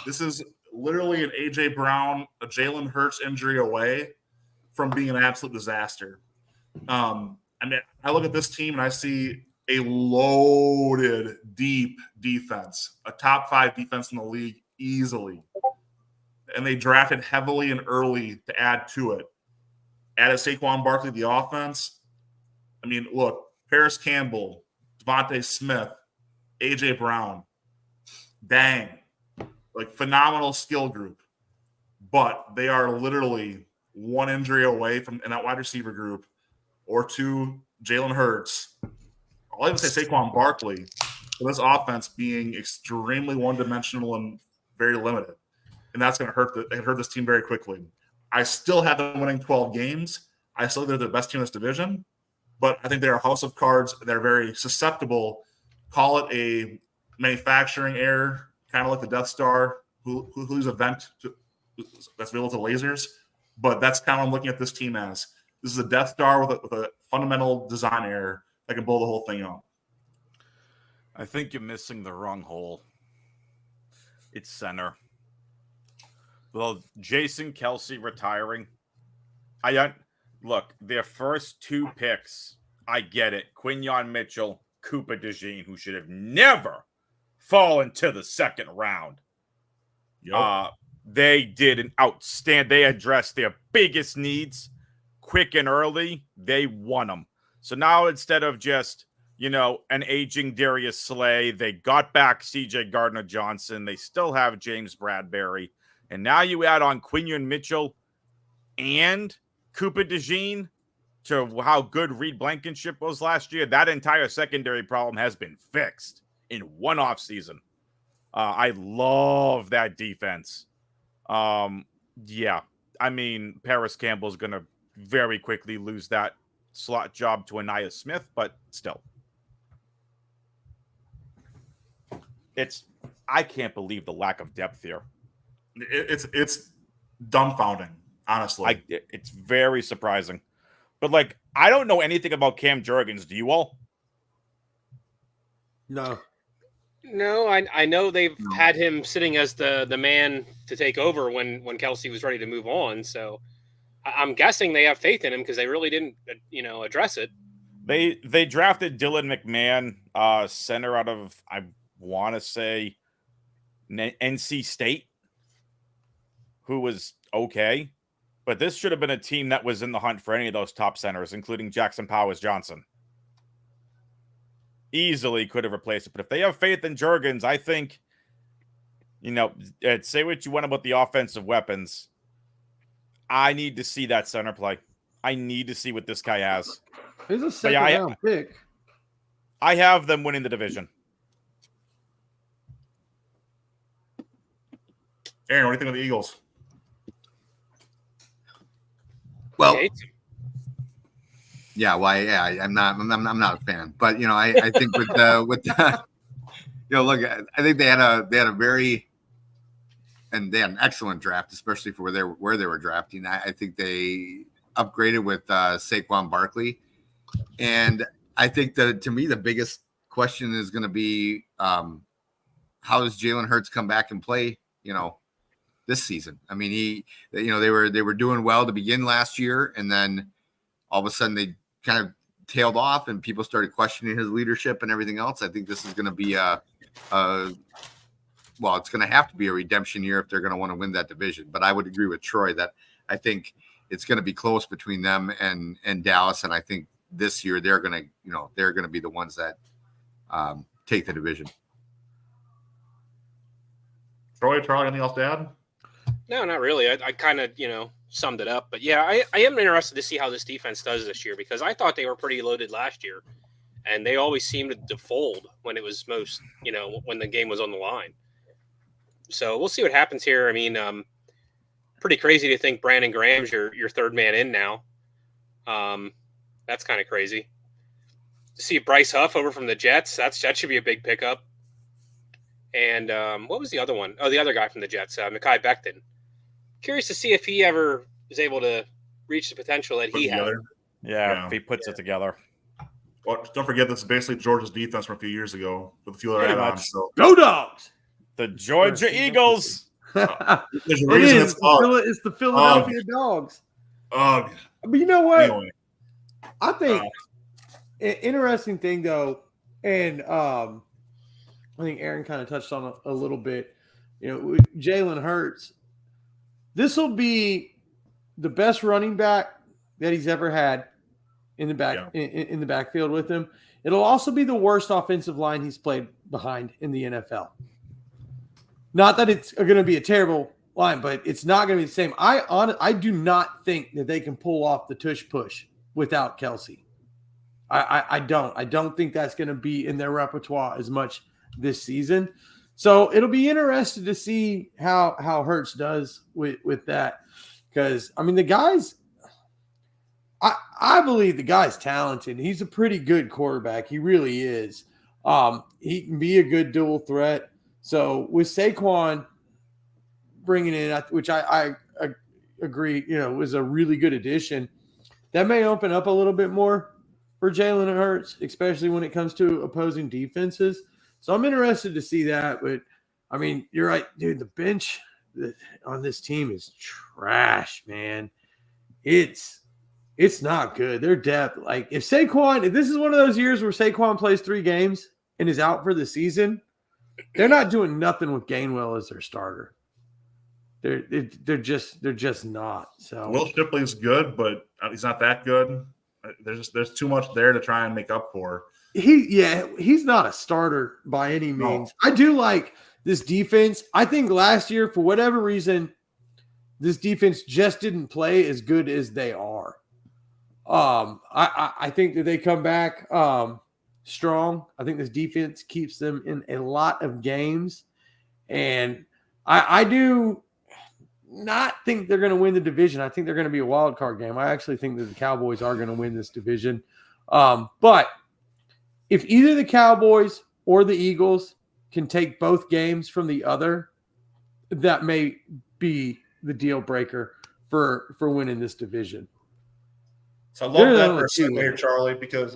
This is literally an A.J. Brown, a Jalen Hurts injury away from being an absolute disaster. I mean, I look at this team and I see a loaded, deep defense, a top 5 defense in the league easily. And they drafted heavily and early to add to it. Added Saquon Barkley, the offense. I mean, look, Paris Campbell, Devontae Smith, A.J. Brown. Dang. Like, phenomenal skill group. But they are literally 1 injury away from in that wide receiver group, or 2 Jalen Hurts. I'll even say Saquon Barkley, for this offense being extremely one-dimensional and very limited. And that's going to hurt this team very quickly. I still have them winning 12 games. I still think they're the best team in this division. But I think they're a house of cards. They're very susceptible. Call it a manufacturing error, kind of like the Death Star, whose event that's available to lasers. But that's kind of what I'm looking at this team as. This is a Death Star with a fundamental design error that can blow the whole thing up. I think you're missing the wrong hole. It's center. Well, Jason Kelsey retiring. Look, their first 2 picks, I get it. Quinyon Mitchell, Cooper DeJean, who should have never fallen to the second round. Yep. They did an outstanding. They addressed their biggest needs quick and early. They won them. So now instead of just, an aging Darius Slay, they got back CJ Gardner-Johnson. They still have James Bradbury. And now you add on Quinyon Mitchell and Cooper DeJean to how good Reed Blankenship was last year. That entire secondary problem has been fixed in one offseason. I love that defense. Yeah. I mean, Paris Campbell's going to very quickly lose that slot job to Anaya Smith, but still. I can't believe the lack of depth here. It's dumbfounding, honestly. It's very surprising. But, I don't know anything about Cam Jurgens. Do you all? No. No, I know they've had him sitting as the man to take over when Kelsey was ready to move on. So I'm guessing they have faith in him because they really didn't, address it. They drafted Dylan McMahon, center out of, I want to say, NC State, who was okay. But this should have been a team that was in the hunt for any of those top centers, including Jackson Powers-Johnson. Easily could have replaced it. But if they have faith in Jurgens, I think, say what you want about the offensive weapons. I need to see that center play. I need to see what this guy has. He's a second-round pick. I have them winning the division. Aaron, what do you think of the Eagles? Well, I'm not a fan, but I think with look, I think they had a very, and they had an excellent draft, especially for where they were drafting. I think they upgraded with Saquon Barkley, and I think to me the biggest question is going to be how does Jalen Hurts come back and play? This season. I mean, they were doing well to begin last year, and then all of a sudden they kind of tailed off, and people started questioning his leadership and everything else. I think this is going to be it's going to have to be a redemption year if they're going to want to win that division. But I would agree with Troy that I think it's going to be close between them and Dallas, and I think this year they're going to be the ones that take the division. Troy, Charlie, anything else to add? No, not really. I kind of, summed it up. But yeah, I am interested to see how this defense does this year because I thought they were pretty loaded last year. And they always seemed to fold when it was most, when the game was on the line. So we'll see what happens here. I mean, pretty crazy to think Brandon Graham's your third man in now. That's kind of crazy. To see Bryce Huff over from the Jets, that should be a big pickup. And what was the other one? Oh, the other guy from the Jets, Mekhi Becton. Curious to see if he ever is able to reach the potential that he had. Yeah, if he puts it together. Well, don't forget, this is basically Georgia's defense from a few years ago with a few other add-ons. So. Go Dogs! The Georgia Eagles. There's a It reason is. It's the Philadelphia Dogs. Ugh. But you know what? Anyway. I think an interesting thing, though, and I think Aaron kind of touched on a little bit, with Jalen Hurts. This will be the best running back that he's ever had in the back in the backfield with him. It'll also be the worst offensive line he's played behind in the NFL. Not that it's going to be a terrible line, but it's not going to be the same. I do not think that they can pull off the tush push without Kelsey. I don't. I don't think that's going to be in their repertoire as much this season. So it'll be interesting to see how Hurts does with that. Because, I mean, the guy's I believe the guy's talented. He's a pretty good quarterback. He really is. He can be a good dual threat. So with Saquon bringing in, which I agree, was a really good addition, that may open up a little bit more for Jalen Hurts, especially when it comes to opposing defenses. So I'm interested to see that, but I mean, you're right, dude. The bench on this team is trash, man. It's not good. Their depth, like if this is one of those years where Saquon plays 3 games and is out for the season, they're not doing nothing with Gainwell as their starter. They're just not. So Will Shipley's good, but he's not that good. There's too much there to try and make up for. He's not a starter by any means. No. I do like this defense. I think last year, for whatever reason, this defense just didn't play as good as they are. I think that they come back strong. I think this defense keeps them in a lot of games. And I do not think they're going to win the division. I think they're going to be a wild card game. I actually think that the Cowboys are going to win this division. But if either the Cowboys or the Eagles can take both games from the other, that may be the deal breaker for winning this division. So I love that for a second here, Charlie, because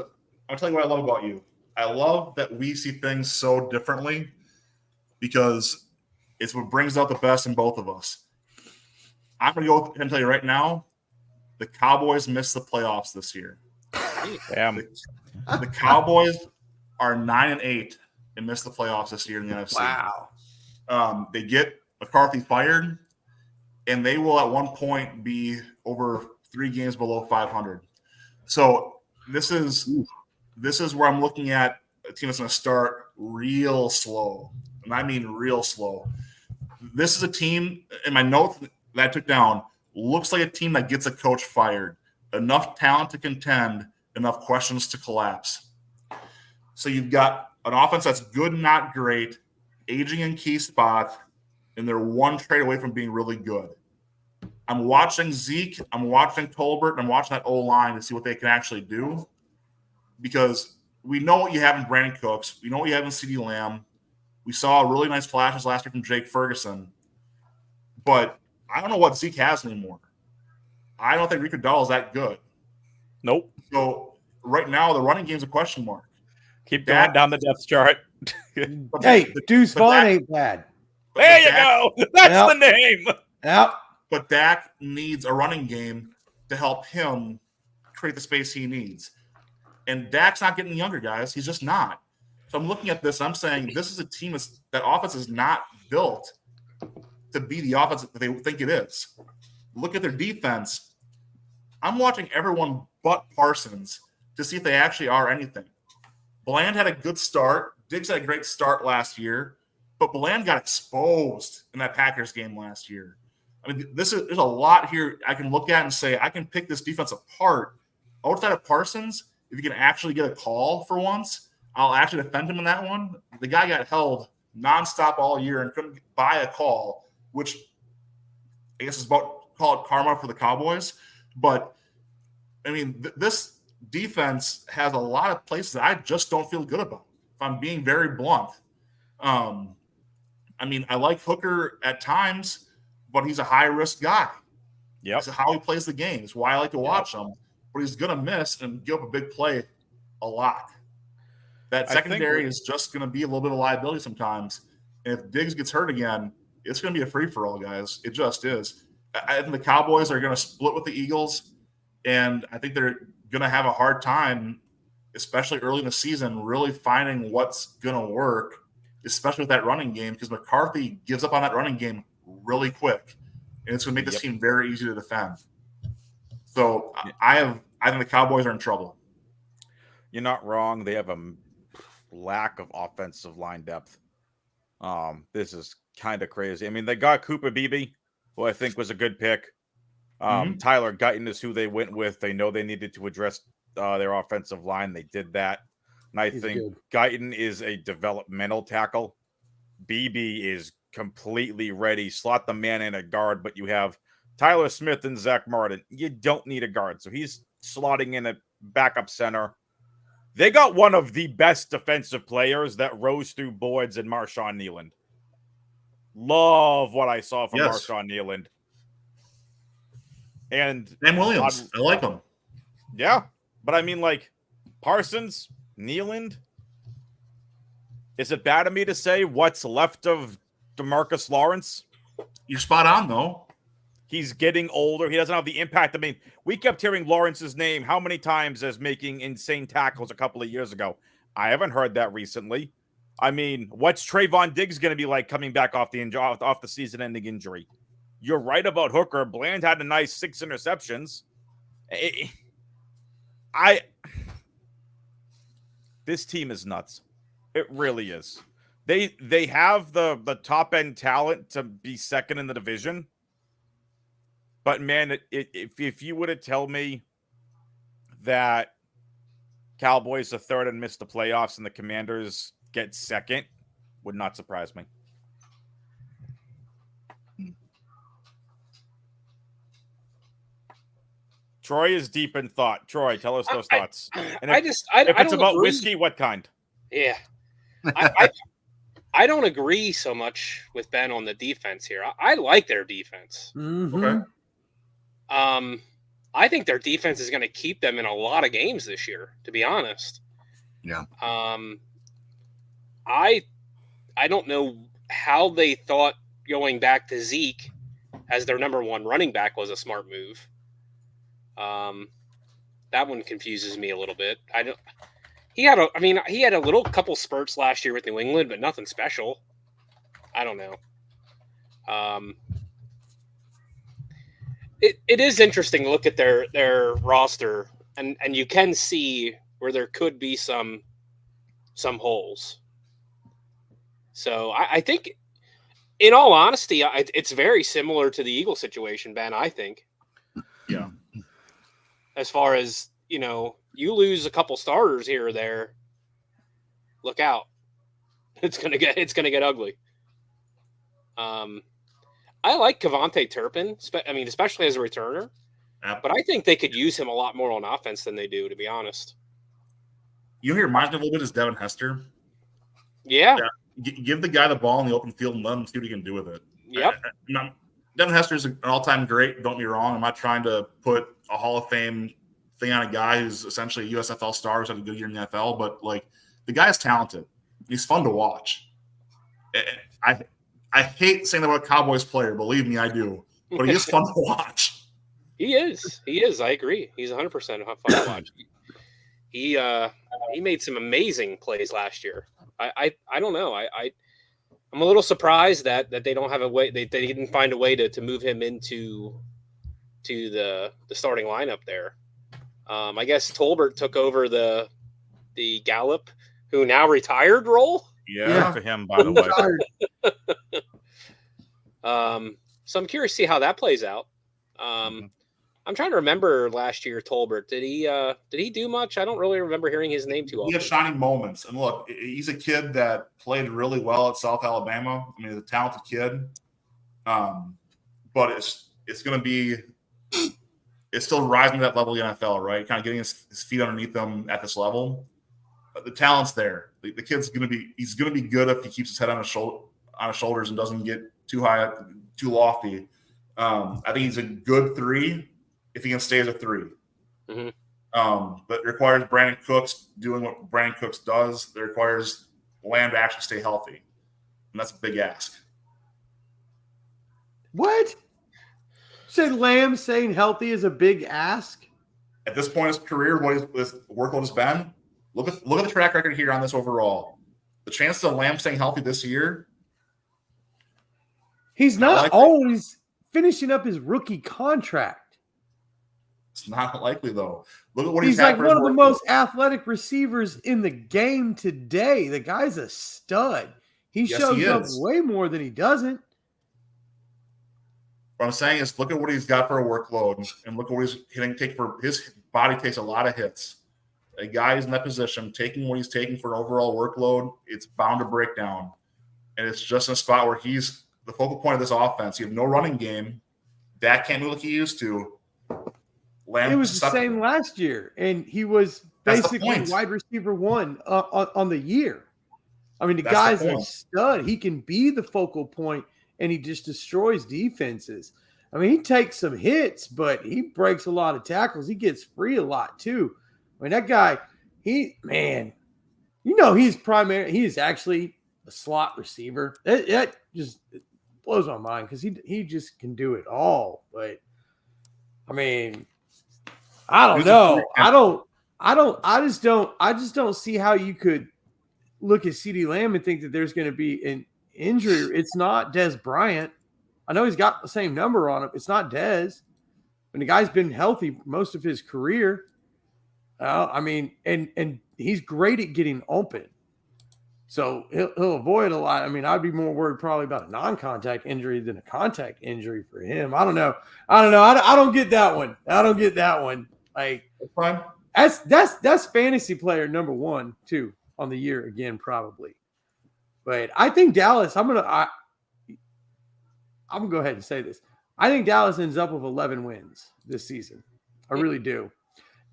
I'll tell you what I love about you. I love that we see things so differently because it's what brings out the best in both of us. I'm going to go and tell you right now, the Cowboys missed the playoffs this year. Damn. The Cowboys are 9-8 and missed the playoffs this year in the NFC. Wow. They get McCarthy fired, and they will at one point be over 3 games below 500. So this is where I'm looking at a team that's going to start real slow, and I mean real slow. This is a team, in my notes that I took down, looks like a team that gets a coach fired. Enough talent to contend, enough questions to collapse. So you've got an offense that's good and not great, aging in key spots, and they're one trade away from being really good. I'm watching Zeke, I'm watching Tolbert, and I'm watching that O-line to see what they can actually do, because we know what you have in Brandon Cooks. We know what you have in CeeDee Lamb. We saw really nice flashes last year from Jake Ferguson. But I don't know what Zeke has anymore. I don't think Rico Dowdle is that good. Nope. So right now, the running game's a question mark. Keep going down the depth chart. Hey, Deuce Vaughn ain't bad. There you go. That's the name. Yep. But Dak needs a running game to help him create the space he needs. And Dak's not getting younger, guys. He's just not. So I'm looking at this, and I'm saying this is a team that offense is not built to be the offense that they think it is. Look at their defense. I'm watching everyone but Parsons to see if they actually are anything. Bland had a good start. Diggs had a great start last year, but Bland got exposed in that Packers game last year. I mean, there's a lot here I can look at and say I can pick this defense apart. Outside of Parsons, if you can actually get a call for once, I'll actually defend him in that one. The guy got held nonstop all year and couldn't buy a call, which I guess is about call it karma for the Cowboys. But, I mean, this defense has a lot of places that I just don't feel good about, if I'm being very blunt. I mean, I like Hooker at times, but he's a high-risk guy. Yep. It's how he plays the game. It's why I like to watch him. But he's going to miss and give up a big play a lot. That secondary is just going to be a little bit of a liability sometimes. And if Diggs gets hurt again, it's going to be a free-for-all, guys. It just is. I think the Cowboys are going to split with the Eagles, and I think they're going to have a hard time, especially early in the season, really finding what's going to work, especially with that running game, because McCarthy gives up on that running game really quick, and it's going to make this team very easy to defend. So I think the Cowboys are in trouble. You're not wrong. They have a lack of offensive line depth. This is kind of crazy. I mean, they got Cooper Beebe, who I think was a good pick. Tyler Guyton is who they went with. They know they needed to address their offensive line. They did that. And I think Guyton is a developmental tackle. Beebe is completely ready. Slot the man in a guard, but you have Tyler Smith and Zach Martin. You don't need a guard. So he's slotting in a backup center. They got one of the best defensive players that rose through boards in Marshawn Kneeland. Love what I saw from Marshawn Kneeland. And Dan Williams, I like him. Yeah, but I mean, like, Parsons, Kneeland. Is it bad of me to say what's left of DeMarcus Lawrence. You're spot on, though. He's getting older. He doesn't have the impact. I mean, we kept hearing Lawrence's name how many times as making insane tackles a couple of years ago. I haven't heard that recently. I mean, what's Trayvon Diggs going to be like coming back off the season-ending injury? You're right about Hooker. Bland had a nice 6 interceptions. This team is nuts. It really is. They have the top end talent to be second in the division. But man, if you were to tell me that Cowboys are third and miss the playoffs and the Commanders get second, would not surprise me. Troy is deep in thought. Troy, tell us those thoughts. And if it's about agree. whiskey, what kind? Yeah. I don't agree so much with Ben on the defense here. I like their defense. Mm-hmm. Okay. I think their defense is going to keep them in a lot of games this year, to be honest. Yeah. I don't know how they thought going back to Zeke as their number one running back was a smart move. That one confuses me a little bit. He had a little couple spurts last year with New England, but nothing special. I don't know. It is interesting to look at their roster, and you can see where there could be some holes. So I think, in all honesty, it's very similar to the Eagles situation, Ben, I think. Yeah. As far as, you lose a couple starters here or there, look out. It's gonna get ugly. I like Kevontae Turpin, especially as a returner. But I think they could use him a lot more on offense than they do, to be honest. You know who reminds me a little bit is Devin Hester. Yeah. Give the guy the ball in the open field and let him see what he can do with it. Yep. Devin Hester is an all-time great. Don't get me wrong. I'm not trying to put a Hall of Fame thing on a guy who's essentially a USFL star who's had a good year in the NFL, but the guy is talented. He's fun to watch. I hate saying that about a Cowboys player. Believe me, I do. But he is fun to watch. He is. I agree. He's 100% fun to watch. He made some amazing plays last year. I don't know. I'm a little surprised that they don't have a way. They didn't find a way to move him into the starting lineup there. I guess Tolbert took over the Gallup, who now retired, role. Yeah, for him, by the way. So I'm curious to see how that plays out. I'm trying to remember last year, Tolbert. Did he do much? I don't really remember hearing his name too often. He had shining moments. And look, he's a kid that played really well at South Alabama. I mean, he's a talented kid. But it's going to be – it's still rising to that level of the NFL, right? Kind of getting his feet underneath him at this level. But the talent's there. The kid's going to be – he's going to be good if he keeps his head on his shoulders and doesn't get too high, too lofty. I think he's a good 3 if he can stay as a 3. Mm-hmm. But it requires Brandon Cooks doing what Brandon Cooks does. It requires Lamb to actually stay healthy. And that's a big ask. What? Say Lamb staying healthy is a big ask? At this point in his career, what his workload has been, look at the track record here on this overall. The chance of Lamb staying healthy this year. He's not always finishing up his rookie contract. It's not likely, though. Look at what he's had like for one his of the workload. most athletic receivers in the game today. The guy's a stud. He Yes, shows he up is. way more than he doesn't. What I'm saying is look at what he's got for a workload and look at what he's hitting. His body takes a lot of hits. A guy who's in that position, taking what he's taking for an overall workload, it's bound to break down. And it's just in a spot where he's the focal point of this offense. You have no running game. Dak can't move like he used to. Lamb It was the same last year, and he was That's the basically point. wide receiver 1 on the year. I mean, the That's guy's the a point. stud. He can be the focal point, and he just destroys defenses. I mean, he takes some hits, but he breaks a lot of tackles. He gets free a lot, too. I mean, that guy, he's actually a slot receiver. That just blows my mind because he just can do it all. But I mean, I don't know. I just don't see how you could look at CeeDee Lamb and think that there's going to be an injury. It's not Dez Bryant. I know he's got the same number on him. It's not Dez. And the guy's been healthy most of his career. I mean, and he's great at getting open. So he'll avoid a lot. I mean, I'd be more worried probably about a non-contact injury than a contact injury for him. I don't know. I don't get that one. Like, that's fantasy player number 1, too, on the year again, probably. But I think Dallas, I'm gonna go ahead and say this. I think Dallas ends up with 11 wins this season. I really do.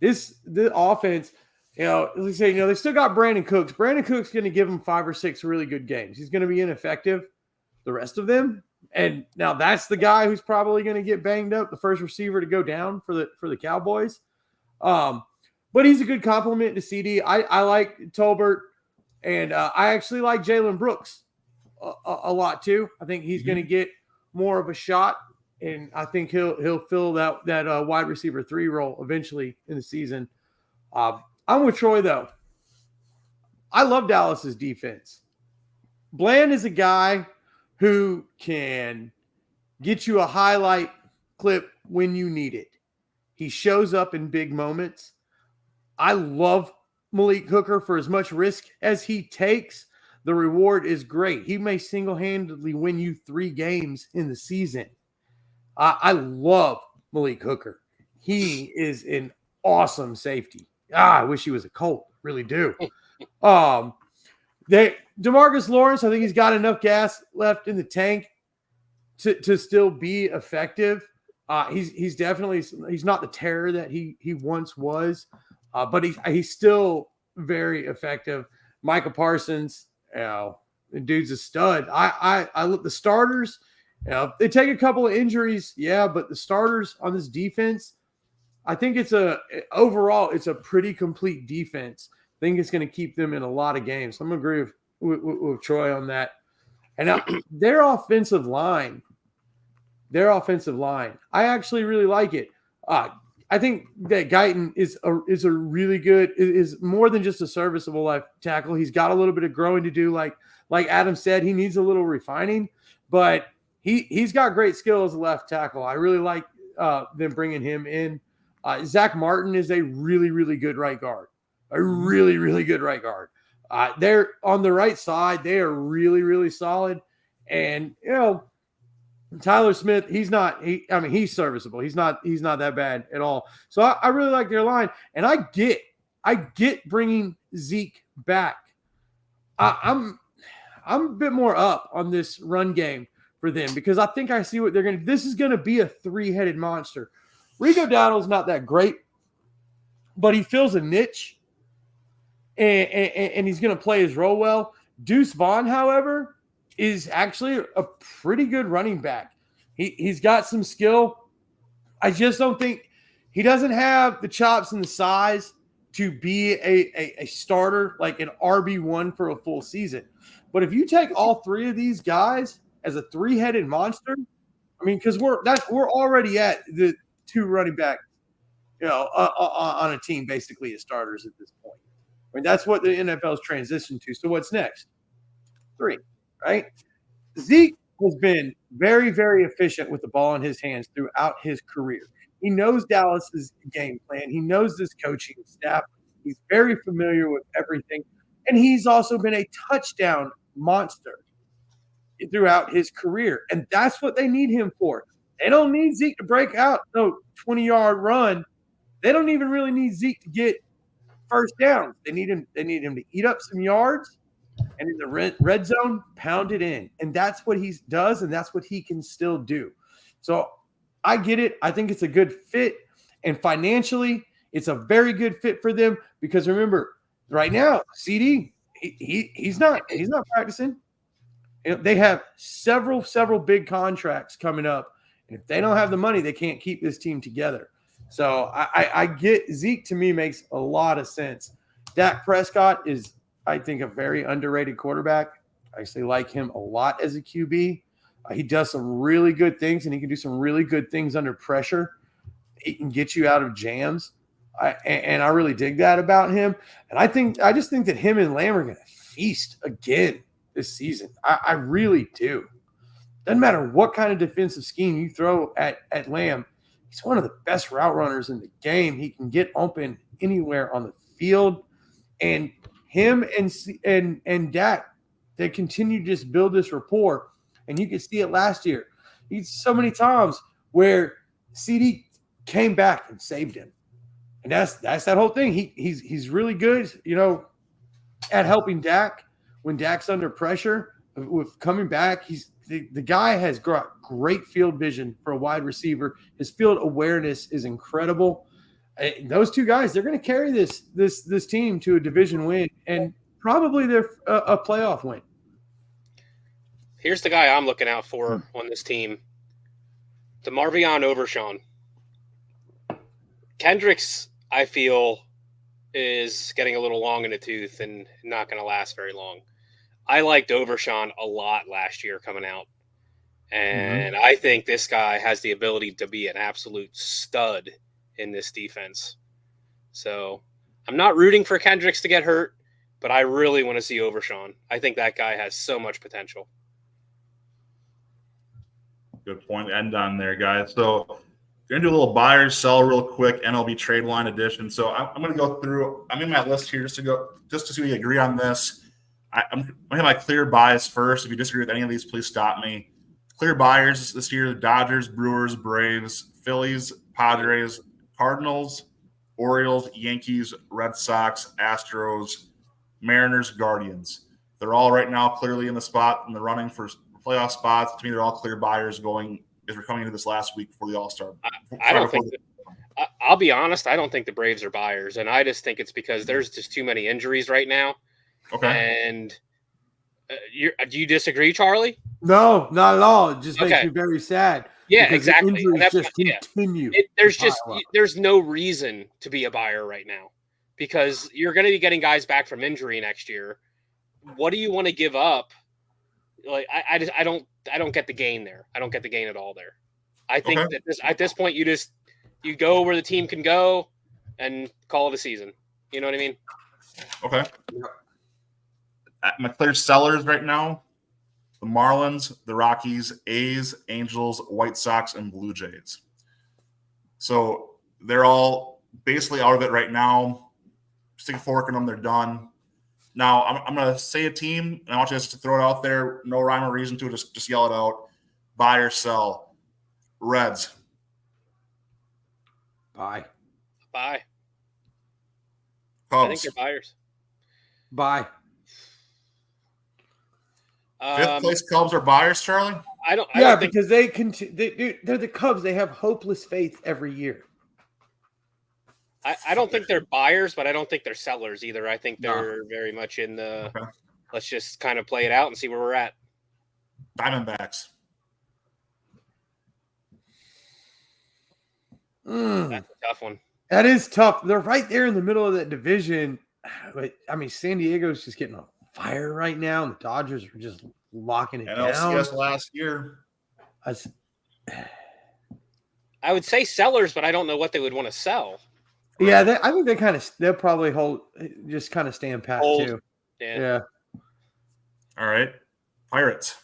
The offense, let's say, they still got Brandon Cooks. Brandon Cooks going to give them 5 or 6 really good games. He's going to be ineffective the rest of them. And now that's the guy who's probably going to get banged up, the first receiver to go down for the Cowboys. But he's a good compliment to CD. I like Tolbert, and I actually like Jalen Brooks a lot too. I think he's going to get more of a shot. And I think he'll fill that wide receiver 3 role eventually in the season. I'm with Troy, though. I love Dallas's defense. Bland is a guy who can get you a highlight clip when you need it. He shows up in big moments. I love Malik Hooker for as much risk as he takes. The reward is great. He may single-handedly win you 3 games in the season. I love Malik Hooker. He is an awesome safety. I wish he was a Colt. Really do. DeMarcus Lawrence, I think he's got enough gas left in the tank to still be effective. He's not the terror that he once was, but he's still very effective. Micah Parsons, the dude's a stud. I look the starters. They take a couple of injuries, but the starters on this defense, I think overall it's a pretty complete defense. I think it's going to keep them in a lot of games. I'm going to agree with Troy on that. And now their offensive line, I actually really like it. I think that Guyton is a really good, is more than just a serviceable left tackle. He's got a little bit of growing to do. Like Adam said, he needs a little refining, but he's got great skill as a left tackle. I really like them bringing him in. Zach Martin is a really, really good right guard. A really, really good right guard. They're on the right side. They are really, really solid. And, Tyler Smith, he's serviceable. He's not that bad at all. So I really like their line. And I get bringing Zeke back. I'm a bit more up on this run game for them because I think I see what they're going to – this is going to be a 3-headed monster. Rico Dowdle's not that great, but he fills a niche, and he's going to play his role well. Deuce Vaughn, however, is actually a pretty good running back. He's got some skill. I just don't think – he doesn't have the chops and the size to be a starter, like an RB1 for a full season. But if you take all 3 of these guys – as a 3-headed monster, I mean, because we're already at the 2 running backs, on a team basically as starters at this point. I mean, that's what the NFL's transitioned to. So what's next? 3, right? Zeke has been very, very efficient with the ball in his hands throughout his career. He knows Dallas's game plan. He knows this coaching staff. He's very familiar with everything, and he's also been a touchdown monster throughout his career. And that's what they need him for. They don't need Zeke to break out no 20-yard run. They don't even really need Zeke to get first downs. They need him to eat up some yards and in the red zone, pound it in. And that's what he does, and that's what he can still do. So I get it. I think it's a good fit. And financially, it's a very good fit for them because remember, right now, CD, he's not practicing. They have several big contracts coming up. And if they don't have the money, they can't keep this team together. So I get Zeke, to me, makes a lot of sense. Dak Prescott is, I think, a very underrated quarterback. I actually like him a lot as a QB. He does some really good things, and he can do some really good things under pressure. He can get you out of jams. And I really dig that about him. And I just think that him and Lamb are going to feast again this season. I really do. Doesn't matter what kind of defensive scheme you throw at Lamb. He's one of the best route runners in the game. He can get open anywhere on the field. And him and Dak, they continue to just build this rapport. And you can see it last year. He's so many times where CD came back and saved him. And that's that whole thing. He's really good, at helping Dak when Dak's under pressure with coming back. The guy has got great field vision for a wide receiver. His field awareness is incredible. Those two guys, they're going to carry this team to a division win and probably a playoff win. Here's the guy I'm looking out for on this team. DeMarvion Overshawn. Kendricks, I feel, is getting a little long in the tooth and not going to last very long. I liked Overshawn a lot last year coming out. And I think this guy has the ability to be an absolute stud in this defense. So I'm not rooting for Kendricks to get hurt, but I really want to see Overshawn. I think that guy has so much potential. Good point to end on there, guys. So we're going to do a little buy or sell real quick, MLB trade line edition. So I'm going to go through – I'm in my list here just to see if we agree on this. I'm going to have my clear buys first. If you disagree with any of these, please stop me. Clear buyers this year: the Dodgers, Brewers, Braves, Phillies, Padres, Cardinals, Orioles, Yankees, Red Sox, Astros, Mariners, Guardians. They're all right now clearly in the running for playoff spots. To me, they're all clear buyers as we're coming into this last week before the All-Star. I'll be honest, I don't think the Braves are buyers, and I just think it's because there's just too many injuries right now. Okay. And do you disagree, Charlie? No, not at all. It just makes me very sad. Yeah, exactly. The injuries just continue. There's no reason to be a buyer right now because you're going to be getting guys back from injury next year. What do you want to give up? Like I don't get the gain there. I don't get the gain at all there. I think that at this point you go where the team can go and call it a season. You know what I mean? Okay. My clear sellers right now: the Marlins, the Rockies, A's, Angels, White Sox, and Blue Jays. So they're all basically out of it right now. Stick a fork in them; they're done. Now I'm going to say a team, and I want you guys to throw it out there. No rhyme or reason to it. Just yell it out. Buy or sell. Reds. Buy. Buy. Cubs. I think they're buyers. Buy. Fifth place Cubs are buyers, Charlie? I don't think because they're the Cubs. They have hopeless faith every year. I don't think they're buyers, but I don't think they're sellers either. I think they're very much in the let's just kind of play it out and see where we're at. Diamondbacks. That's a tough one. That is tough. They're right there in the middle of that division. But I mean, San Diego's just getting on fire right now, and the Dodgers are just locking it down. NLCS last year. I would say sellers, but I don't know what they would want to sell. Yeah, I think they'll probably just kind of stand pat too. Yeah. All right. Pirates.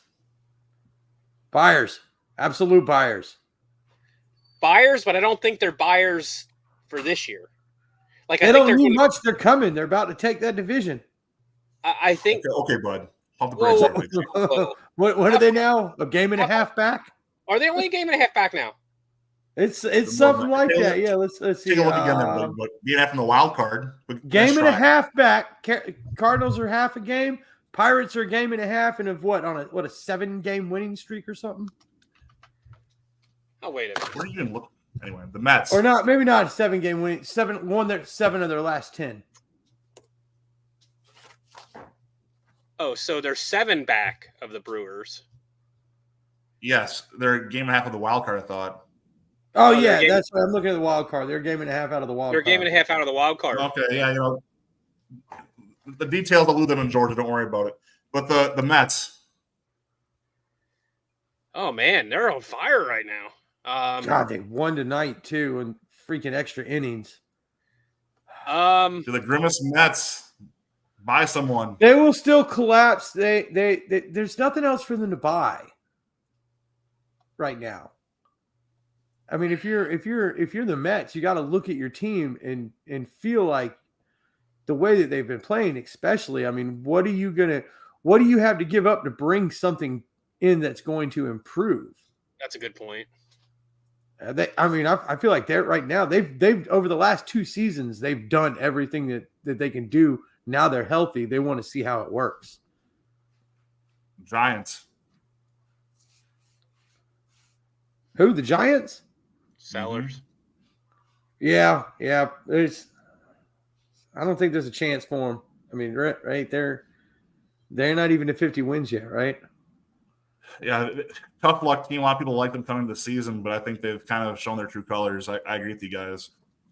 Buyers. Absolute buyers. Buyers, but I don't think they're buyers for this year. Like they don't need much. They're coming. They're about to take that division. I think. Okay, bud. Pump the brakes up. What are they now? A game and a half back? Are they only a game and a half back now? It's something like that. Yeah, let's see. Take a look again, but being after the wild card. Game and a half back. Cardinals are half a game. Pirates are a game and a half, and a 7-game winning streak or something. Oh, wait a minute. Where are you even look? Anyway, the Mets. Or not, maybe not a 7-game winning. 7 of their last 10. Oh, so they're 7 back of the Brewers. Yes, they're a game and a half of the wild card, I thought. Oh, yeah, that's what I'm looking at the wild card. They're a game and a half out of the wild card. They're a game and a half out of the wild card. Okay, yeah, the details elude them in Georgia. Don't worry about it. But the Mets. Oh man, they're on fire right now. God, they won tonight too, and freaking extra innings. To the Grimace Mets, buy someone. They will still collapse. They there's nothing else for them to buy right now. I mean, if you're the Mets, you got to look at your team and feel like the way that they've been playing, especially. I mean, what do you have to give up to bring something in that's going to improve? That's a good point. I feel like they're right now. They've over the last 2 seasons, they've done everything that they can do. Now they're healthy. They want to see how it works. Giants. Who? The Giants? Sellers. Yeah. I don't think there's a chance for them. I mean, right, they're not even to 50 wins yet, right? Yeah, tough luck team. A lot of people like them coming to the season, but I think they've kind of shown their true colors. I agree with you guys.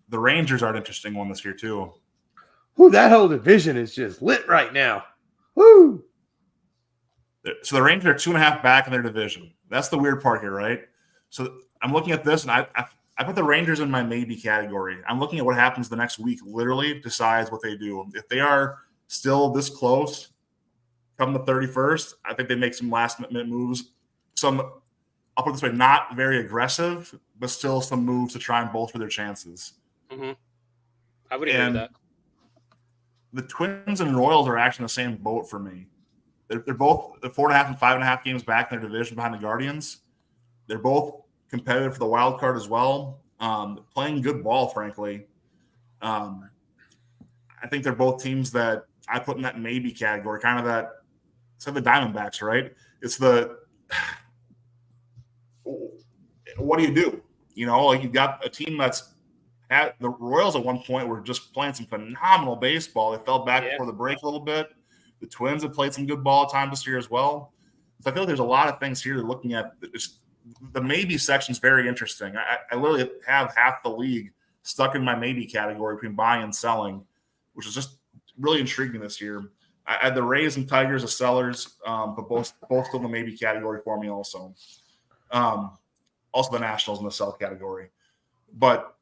The Rangers are an interesting one this year too. Whoo, that whole division is just lit right now. Woo! So the Rangers are 2.5 back in their division. That's the weird part here, right? So I'm looking at this, and I put the Rangers in my maybe category. I'm looking at what happens the next week. Literally decides what they do. If they are still this close, come the 31st, I think they make some last-minute moves. I'll put it this way, not very aggressive, but still some moves to try and bolster their chances. Mm-hmm. I would agree with that. The Twins and Royals are actually in the same boat for me. They're both 4.5 and 5.5 games back in their division behind the Guardians. They're both competitive for the wild card as well. Playing good ball, frankly. I think they're both teams that I put in that maybe category, kind of that. It's like the Diamondbacks, right? It's the what do you do? You know, like you've got a team that's at the Royals at one point were just playing some phenomenal baseball. They fell back before the break a little bit. The Twins have played some good ball at times this year as well. So I feel like there's a lot of things here to looking at. The maybe section is very interesting. I literally have half the league stuck in my maybe category between buying and selling, which is just really intriguing this year. I had the Rays and Tigers as sellers, but both still in the maybe category for me also. Also the Nationals in the sell category. But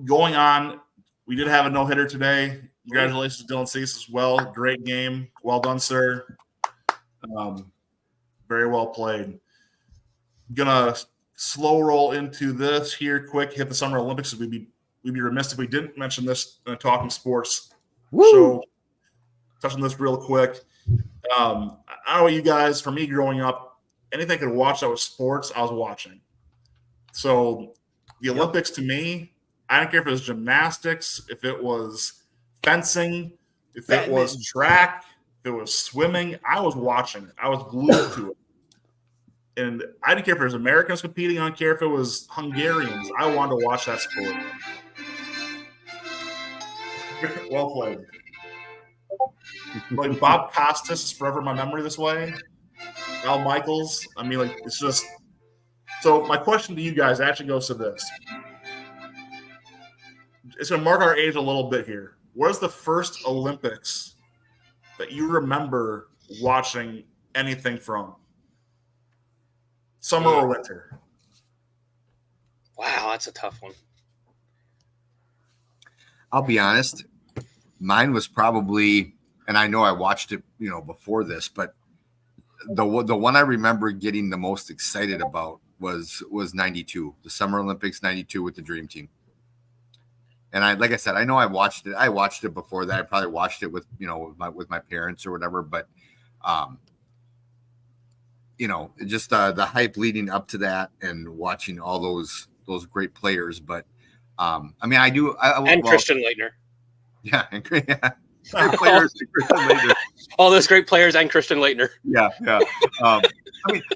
going on, we did have a no-hitter today. Congratulations, Dylan Cease as well. Great game. Well done, sir. Very well played. Gonna slow roll into this here quick, hit the Summer Olympics. We'd be remiss if we didn't mention this in a Talking Sports show. Touch on this real quick. I don't know what you guys, for me growing up, anything I could watch that was sports, I was watching. So the Olympics to me, I don't care if it was gymnastics, if it was fencing, if it was track, if it was swimming, I was watching it. I was glued to it. And I didn't care if it was Americans competing. I don't care if it was Hungarians. I wanted to watch that sport. Well played. Like Bob Costas is forever in my memory this way. Al Michaels. I mean, like, it's just. So my question to you guys actually goes to this. It's going to mark our age a little bit here. What is the first Olympics that you remember watching anything from? Summer or winter? Wow, that's a tough one. I'll be honest. Mine was probably, and I know I watched it, before this, but the one I remember getting the most excited about was 92, the Summer Olympics 92 with the Dream Team. And like I said, I know I watched it. I watched it before that. I probably watched it with my parents or whatever. But, just the hype leading up to that and watching all those great players. But I do. Christian Leitner. Yeah, and great players. Christian Leitner. All those great players and Christian Leitner. Yeah.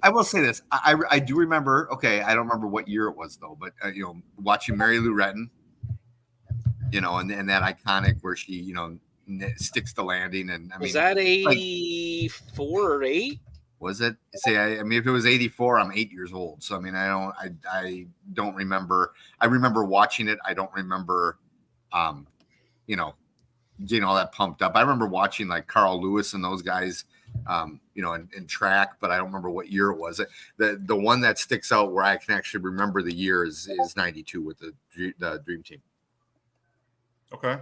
I will say this. I do remember. Okay, I don't remember what year it was though. But watching Mary Lou Retton. And that iconic where she, sticks the landing. And was that 84 or 8? Was it? Say, if it was 84, I'm 8 years old. So, I don't remember. I remember watching it. I don't remember, getting all that pumped up. I remember watching like Carl Lewis and those guys, in track, but I don't remember what year it was. The one that sticks out where I can actually remember the year is 92 with the Dream Team. Okay.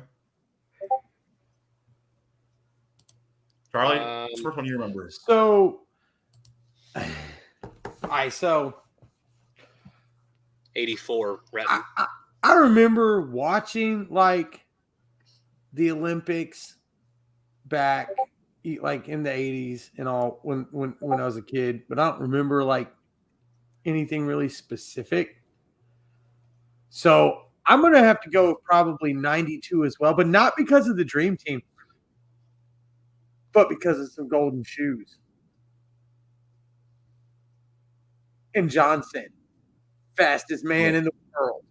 Charlie, what's the first one you remember? So, all right, so 84. I remember watching like the Olympics back like in the 80s and all when I was a kid, but I don't remember like anything really specific. So I'm gonna have to go with probably 92 as well, but not because of the Dream Team, but because of some golden shoes. And Johnson, fastest man in the world.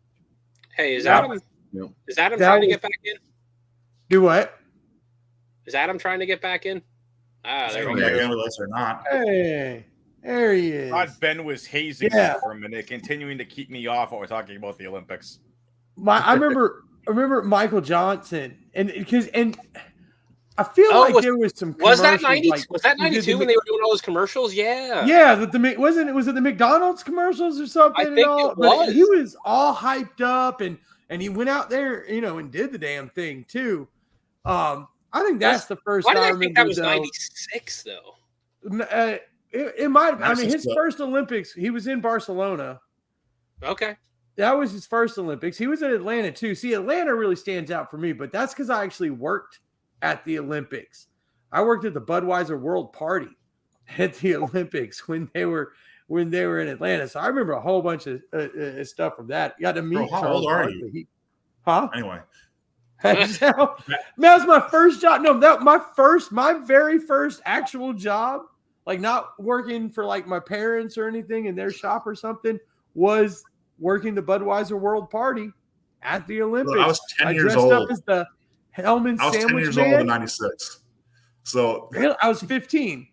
Hey, is Yeah. Adam? Yeah. Is Adam That trying to was- get back in? Do what? Is Adam trying to get back in? Ah, there There we go. with us or not? Hey, there he is. God, Ben was hazing Yeah. me for a minute, continuing to keep me off while we're talking about the Olympics. I remember Michael Johnson, and I feel Oh, like there was some Was that commercials, 90? like, Was that he did 92 when they were doing all those commercials? Yeah. Yeah, was it the McDonald's commercials or something? I and think all? it But was. he was all hyped up, and he went out there, and did the damn thing too. I think that's the first Why did time I think that was 96 though? It might have. I mean, his 96. first Olympics, he was in Barcelona. Okay. That was his first Olympics. He was in Atlanta too. See, Atlanta really stands out for me, but that's because I actually worked at the Olympics. I worked at the Budweiser World Party at the Olympics when they were in Atlanta. So I remember a whole bunch of stuff from that. Got to meet Bro, how Charles old are Barkley. you? Huh? Anyway, that was my first job. No, my very first actual job, like not working for like my parents or anything in their shop or something, was working the Budweiser World Party at the Olympics. I was 10 years dressed old. up as the Hellman I was 10 sandwich years man. old in 96. So, Really? I was 15.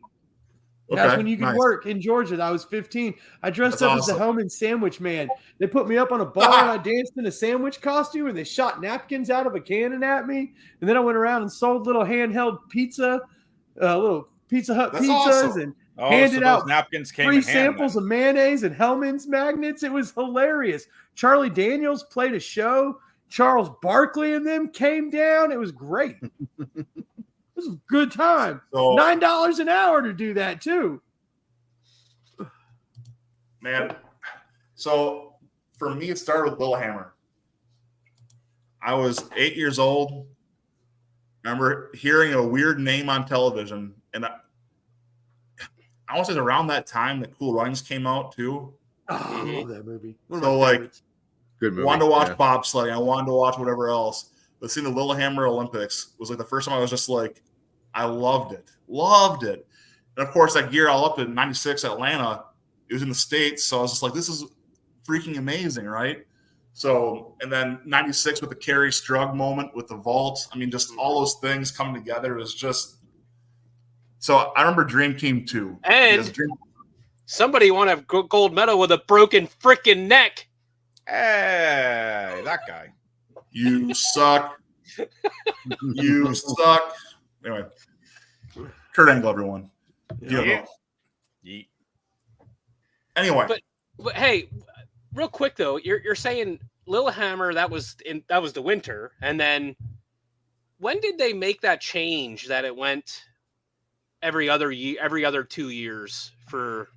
okay, That's when you could nice. work in Georgia. I was 15. I dressed That's up as the Hellman sandwich man. They put me up on a bar and I danced in a sandwich costume, and they shot napkins out of a cannon at me. And then I went around and sold little handheld little Pizza Hut That's pizzas, awesome. and Oh, handed so out those napkins came free in handy samples then. of mayonnaise and Hellman's magnets. It was hilarious. Charlie Daniels played a show. Charles Barkley and them came down. It was great. It was a good time. So, $9 an hour to do that too. man, so for me, it started with Lillehammer. I was 8 years old. I remember hearing a weird name on television, and I want to say around that time that Cool Runnings came out too. Oh, I love that movie. One of So, my like, favorites. Good movie. Wanted to watch Yeah. bobsledding. I wanted to watch whatever else. But seeing the Lillehammer Olympics was like the first time I was just like, I loved it. Loved it. And of course, that year all up to 96 Atlanta, it was in the States. So I was just like, this is freaking amazing, right? So, and then 96 with the Kerry Strug moment with the vault. I mean, just all those things coming together is just. So I remember Dream Team 2. And Because Dream- somebody won a gold medal with a broken freaking neck. Hey, that guy. you suck. You suck. Anyway, Kurt Angle, everyone. You don't Yeah. know. Yeet. Anyway, But hey, real quick though, you're saying Lillehammer that was the winter, and then when did they make that change that it went every other year, every other 2 years for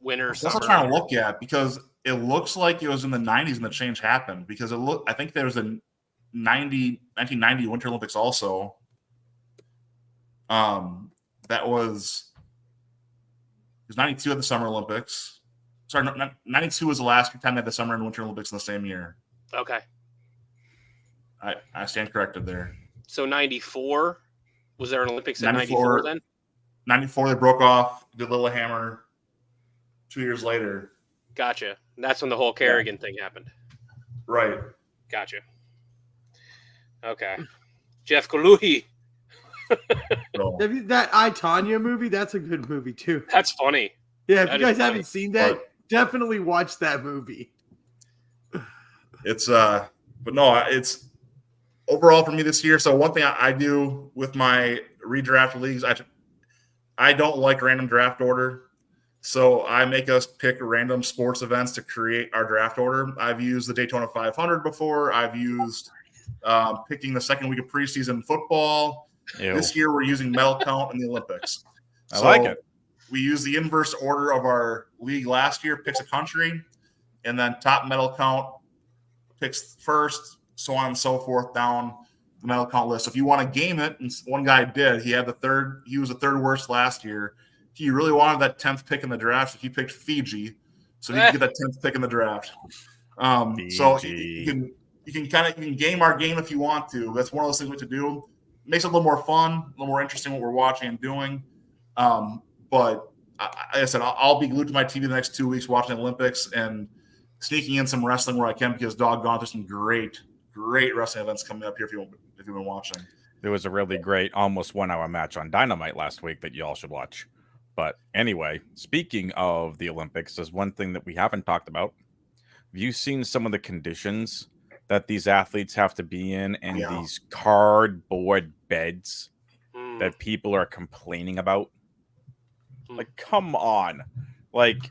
winter? that's what I'm summer? trying to look at because it looks like it was in the 90s when the change happened because I think there was a 1990 Winter Olympics also. That was 92 at the Summer Olympics. Sorry, 92 was the last time they had the Summer and Winter Olympics in the same year. Okay, I stand corrected there. so 94 was there an Olympics at 94 94 then? 94 they broke off, did Lillehammer 2 years later. Gotcha. That's when the whole Kerrigan thing happened. Right. Gotcha. Okay, Jeff Kaluhi. So, That I, Tonya movie, that's a good movie too. That's funny. Yeah, if That you is guys funny. haven't seen that, Right. definitely watch that movie. it's but no, it's overall for me this year, so one thing I do with my redraft leagues, I don't like random draft order. So I make us pick random sports events to create our draft order. I've used the Daytona 500 before. I've used picking the second week of preseason football. Ew. This year we're using medal count in the Olympics. I like it. We use the inverse order of our league last year, picks a country, and then top medal count picks first, so on and so forth down the medal count list. If you want to game it, and one guy did, he was the third worst last year. He really wanted that 10th pick in the draft, so he picked Fiji, so he could get that 10th pick in the draft. So you can game our game if you want to. That's one of those things we have to do. Makes it a little more fun, a little more interesting what we're watching and doing. But like I said, I'll be glued to my TV the next 2 weeks watching the Olympics and sneaking in some wrestling where I can, because doggone, there's some great wrestling events coming up here if you've been watching. There was a really great almost 1 hour match on Dynamite last week that you all should watch. But anyway, speaking of the Olympics, there's one thing that we haven't talked about. Have you seen some of the conditions that these athletes have to be in, and these cardboard beds that people are complaining about? Like, come on. Like,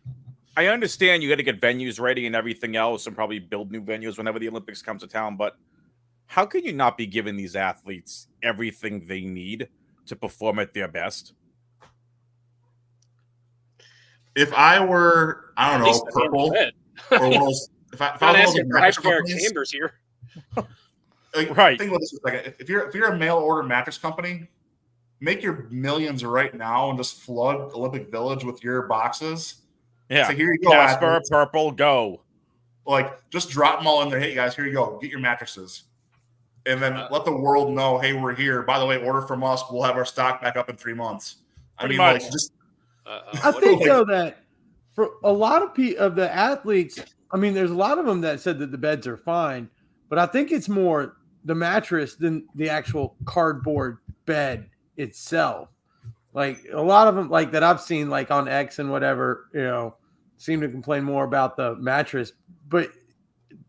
I understand you got to get venues ready and everything else and probably build new venues whenever the Olympics comes to town, but how can you not be giving these athletes everything they need to perform at their best? If I were, I don't know, Purple or one of those, if I was asking for hyperbaric chambers here. Right. Think about this for a second. If you're a mail order mattress company, make your millions right now and just flood Olympic Village with your boxes. Yeah. So here you go, Casper, Purple, go. Like, just drop them all in there. Hey guys, here you go. Get your mattresses. And then let the world know, hey, we're here. By the way, order from us. We'll have our stock back up in 3 months. I mean, like, just. I think though that for a lot of the athletes, I mean, there's a lot of them that said that the beds are fine, but I think it's more the mattress than the actual cardboard bed itself. Like, a lot of them, like that I've seen, like on X and whatever, seem to complain more about the mattress. But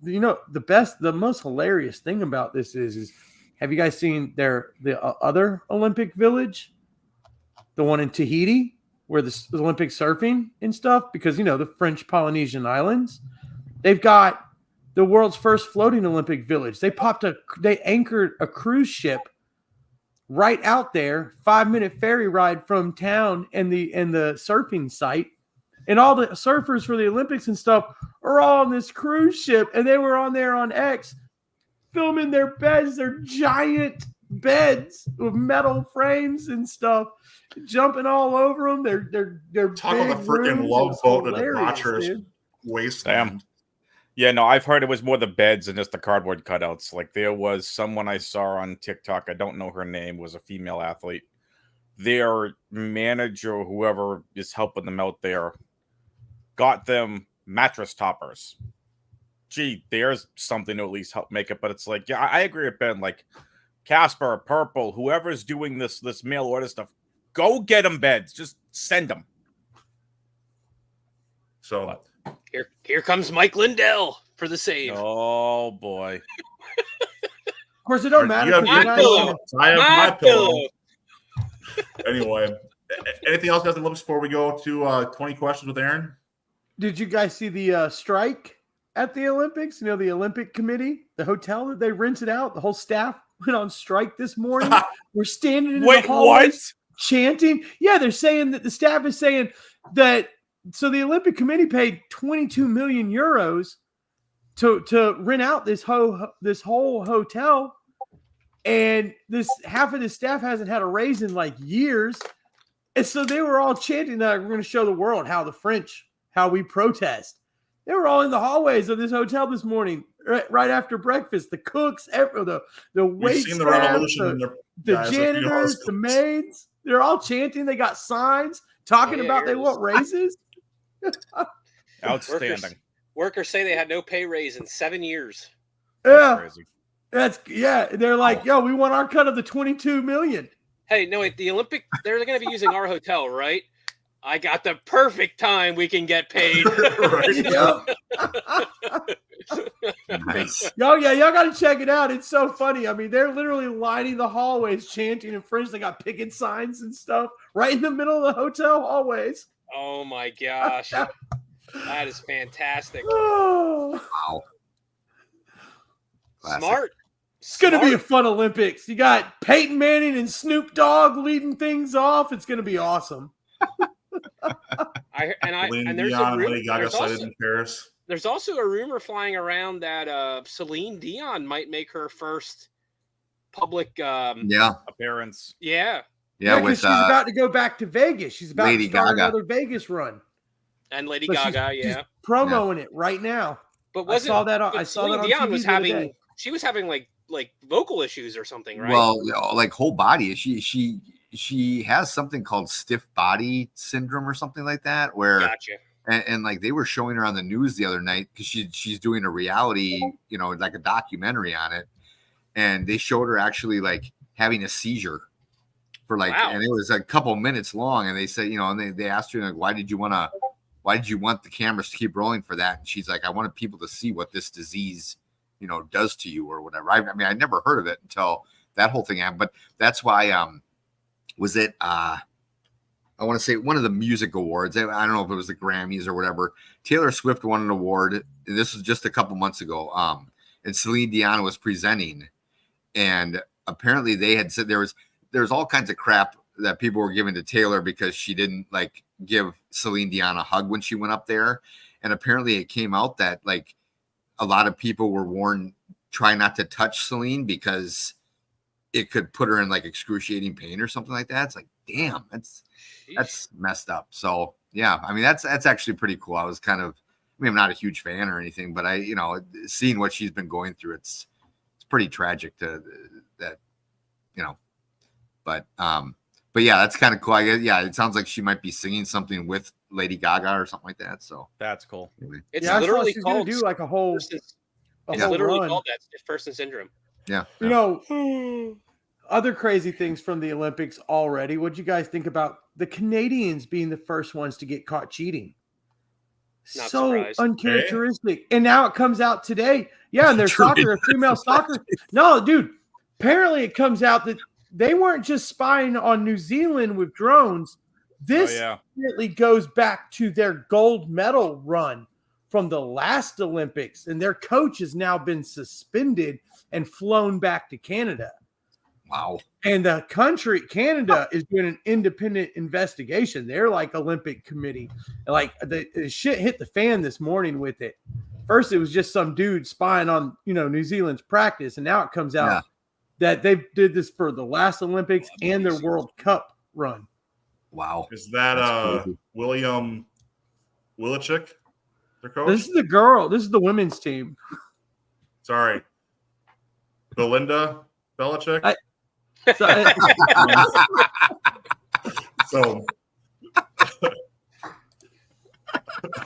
the most hilarious thing about this is have you guys seen the other Olympic village, the one in Tahiti, where the Olympic surfing and stuff? Because the French Polynesian islands, they've got the world's first floating Olympic village. They anchored a cruise ship right out there, 5-minute ferry ride from town and the surfing site. And all the surfers for the Olympics and stuff are all on this cruise ship. And they were on there on X filming their beds, their giant beds with metal frames and stuff, jumping all over them. They're talk about the freaking love boat and the debaucherous wasteland. Damn. Yeah, no, I've heard it was more the beds and just the cardboard cutouts. Like, there was someone I saw on TikTok, I don't know her name, was a female athlete. Their manager, or whoever is helping them out there, got them mattress toppers. Gee, there's something to at least help make it. But it's like, yeah, I agree with Ben. Like, Casper, Purple, whoever's doing this mail order stuff, go get them beds. Just send them. So here comes Mike Lindell for the save. Oh boy! Of course, it don't matter. I have my pillow. Anyway, anything else, guys? Before we go to 20 questions with Aaron. Did you guys see the strike at the Olympics? The Olympic Committee, the hotel that they rented out, the whole staff went on strike this morning. We're standing in the hallways chanting. Yeah, they're saying that the staff is saying that. So the Olympic Committee paid 22 million euros to rent out this whole hotel, and this half of the staff hasn't had a raise in like years, and so they were all chanting that we're going to show the world how we protest. They were all in the hallways of this hotel this morning, right after breakfast. The cooks, the wait staff, the janitors, the maids, they're all chanting. They got signs talking about they want raises. Outstanding. Workers say they had no pay raise in 7 years. Yeah, they're like, yo, we want our cut of the 22 million. Hey, no, wait, the Olympic, they're going to be using our hotel, right? I got the perfect time we can get paid. Nice. Y'all got to check it out. It's so funny. I mean, they're literally lining the hallways, chanting in French. They got picket signs and stuff right in the middle of the hotel hallways. Oh my gosh, that is fantastic. Oh, Wow. Classic. Smart. it's going to be a fun Olympics. You got Peyton Manning and Snoop Dogg leading things off. It's going to be awesome. Celine There's Dion a and rumor, Lady Gaga cited in Paris. there's also a rumor flying around that Celine Dion might make her first public Yeah. Appearance. yeah. Yeah. 'cause With she's about to go back to Vegas. She's about Lady to start Gaga. another Vegas run. And Lady So Gaga, she's promoting it right now. But I saw that on Celine TV Dion was the other having day. she was having like vocal issues or something, right? well, like whole body. She has something called stiff body syndrome or something like that, where Gotcha. and like they were showing her on the news the other night because she's doing a reality, like a documentary on it, and they showed her actually like having a seizure for like, Wow. and it was a couple minutes long, and they said, and they asked her like, why did you want the cameras to keep rolling for that? And she's like, I wanted people to see what this disease, does to you or whatever. I mean, I never heard of it until that whole thing happened, but that's why, was it, I want to say one of the music awards. I don't know if it was the Grammys or whatever. Taylor Swift won an award, and this was just a couple months ago. And Celine Dion was presenting, and apparently they had said there's all kinds of crap that people were giving to Taylor because she didn't like give Celine Dion a hug when she went up there. And apparently it came out that like a lot of people were warned, try not to touch Celine because it could put her in like excruciating pain or something like that. It's like, damn, that's messed up. So yeah, I mean, that's actually pretty cool. I was I'm not a huge fan or anything, but seeing what she's been going through, it's pretty tragic to that, but yeah, that's kind of cool. I guess, yeah, it sounds like she might be singing something with Lady Gaga or something like that. So That's cool. anyway. It's I saw literally she's gonna called do like a whole It's whole literally run. called that stiff person syndrome. Yeah. Other crazy things from the Olympics already. What do you guys think about the Canadians being the first ones to get caught cheating? Not So surprised. uncharacteristic. And now it comes out today. Yeah, and their soccer, female soccer. No, dude. Apparently it comes out that they weren't just spying on New Zealand with drones. This immediately goes back to their gold medal run from the last Olympics, and their coach has now been suspended and flown back to Canada. Wow. And the country, Canada, is doing an independent investigation. They're like Olympic committee. Like the shit hit the fan this morning with it. First, it was just some dude spying on, New Zealand's practice. And now it comes out that they did this for the last Olympics and their World Cup run. Wow. Is that William Willichik, their coach? This is the girl. This is the women's team. Sorry. Belinda Belichick? So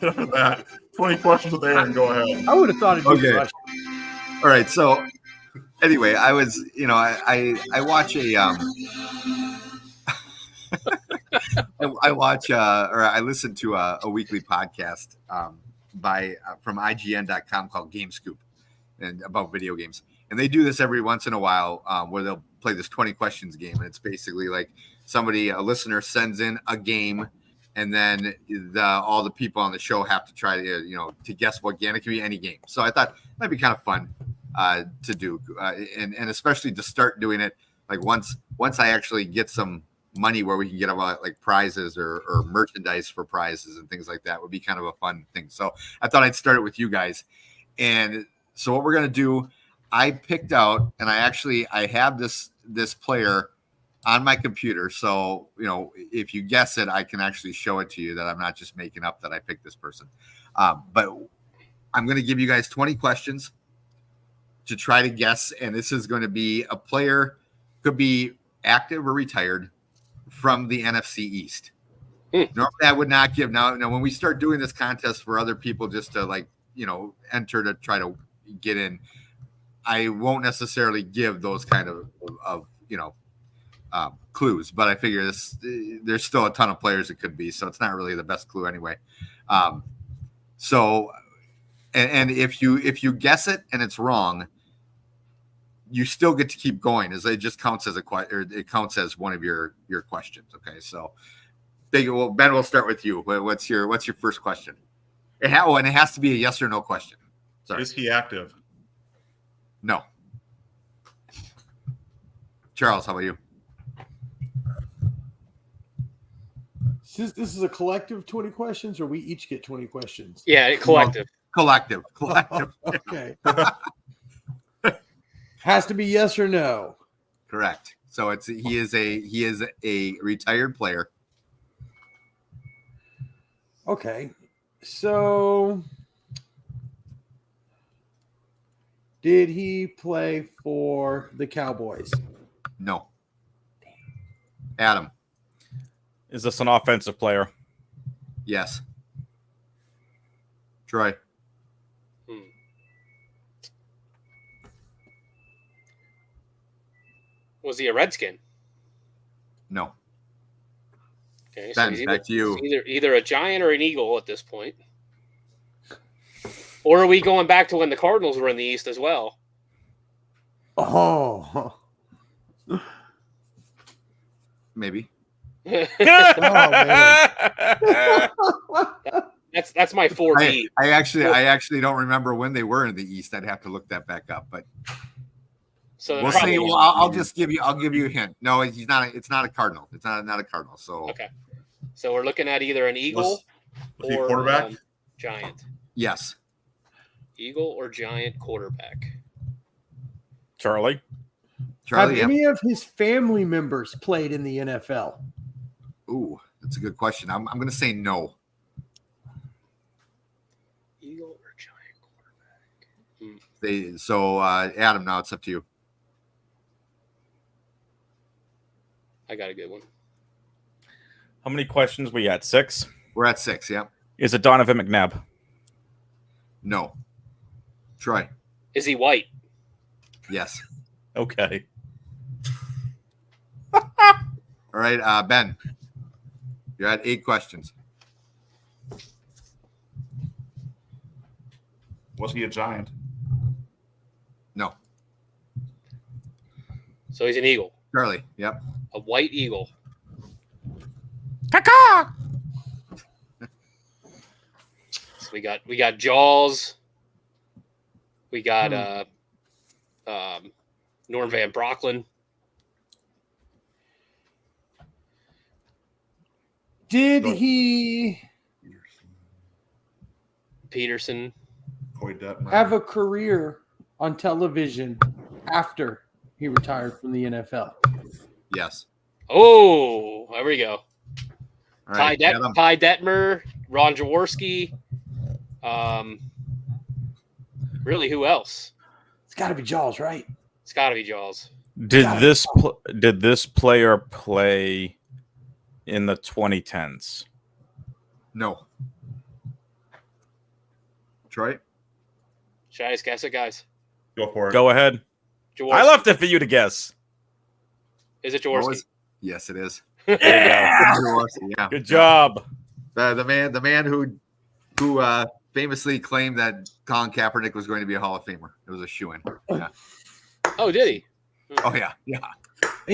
that 20 questions with Aaron. Go ahead. I would have thought it'd be Okay. Russia. All right. So anyway, I was, I watch a, I watch, or I listen to a weekly podcast from IGN.com called Game Scoop and about video games. And they do this every once in a while where they'll play this 20 questions game. And it's basically like a listener sends in a game, and then all the people on the show have to try to, to guess what game. It can be any game. So I thought it might be kind of fun to do. And especially to start doing it, like once I actually get some money where we can get like prizes or merchandise for prizes and things like that would be kind of a fun thing. So I thought I'd start it with you guys. And so what we're going to do, I picked out, and I have this player on my computer. So, if you guess it, I can actually show it to you that I'm not just making up that I picked this person. But I'm going to give you guys 20 questions to try to guess. And this is going to be a player, could be active or retired, from the NFC East. Normally I would not give. Now when we start doing this contest for other people just to enter to try to get in, I won't necessarily give those kind of clues, but I figure there's still a ton of players it could be, so it's not really the best clue anyway. So And if you guess it and it's wrong, you still get to keep going, as it just counts as it counts as one of your questions. Okay, so Ben, we'll start with you. What's your first question? And it has to be a yes or no question. Sorry. Is he active? No. Charles, how about you? This is a collective 20 questions, or we each get 20 questions? Yeah, collective. Collective. Okay. Has to be yes or no. Correct. So he is a retired player. Okay. So did he play for the Cowboys? No. Adam. Is this an offensive player? Yes. Troy. Was he a Redskin? No. Okay, Ben, he's back to you. Either a Giant or an Eagle at this point. Or are we going back to when the Cardinals were in the East as well? Oh. Maybe. That's my 4B. I actually don't remember when they were in the East. I'd have to look that back up, but So we'll see. Well, I'll give you a hint. No, he's not. It's not a Cardinal. It's not a Cardinal. So okay. So we're looking at either an Eagle Was he or quarterback? Giant. yes. Eagle or Giant quarterback. Charlie. Charlie. Have any of his family members played in the NFL? Ooh, that's a good question. I'm going to say no. Eagle or Giant quarterback. Adam, now it's up to you. I got a good one. How many questions we at? 6? We're at 6. Yeah. Is it Donovan McNabb? No. Troy. Is he white? Yes. Okay. All right, Ben. You're at 8 questions. Was he a Giant? No. So he's an Eagle. Charlie. Yep. A white Eagle. Caca! So we got Jaws. We got Norm Van Brocklin. Did he Peterson. Corey Detmer. have a career on television after he retired from the NFL? Yes. Oh, there we go. All right. Adam. Ty Detmer, Ron Jaworski. Really, who else? It's got to be Jaws, right? It's got to be Jaws. Did this player play in the 2010s? No. Troy. Should I just guess it, guys? Go for it. Go ahead. Jaworski. I left it for you to guess. Is it Jaworski? Yes, it is. Yeah. Yeah. Good job. The man who famously claimed that Colin Kaepernick was going to be a Hall of Famer. It was a shoo-in. Yeah. Oh, did he? Oh yeah. You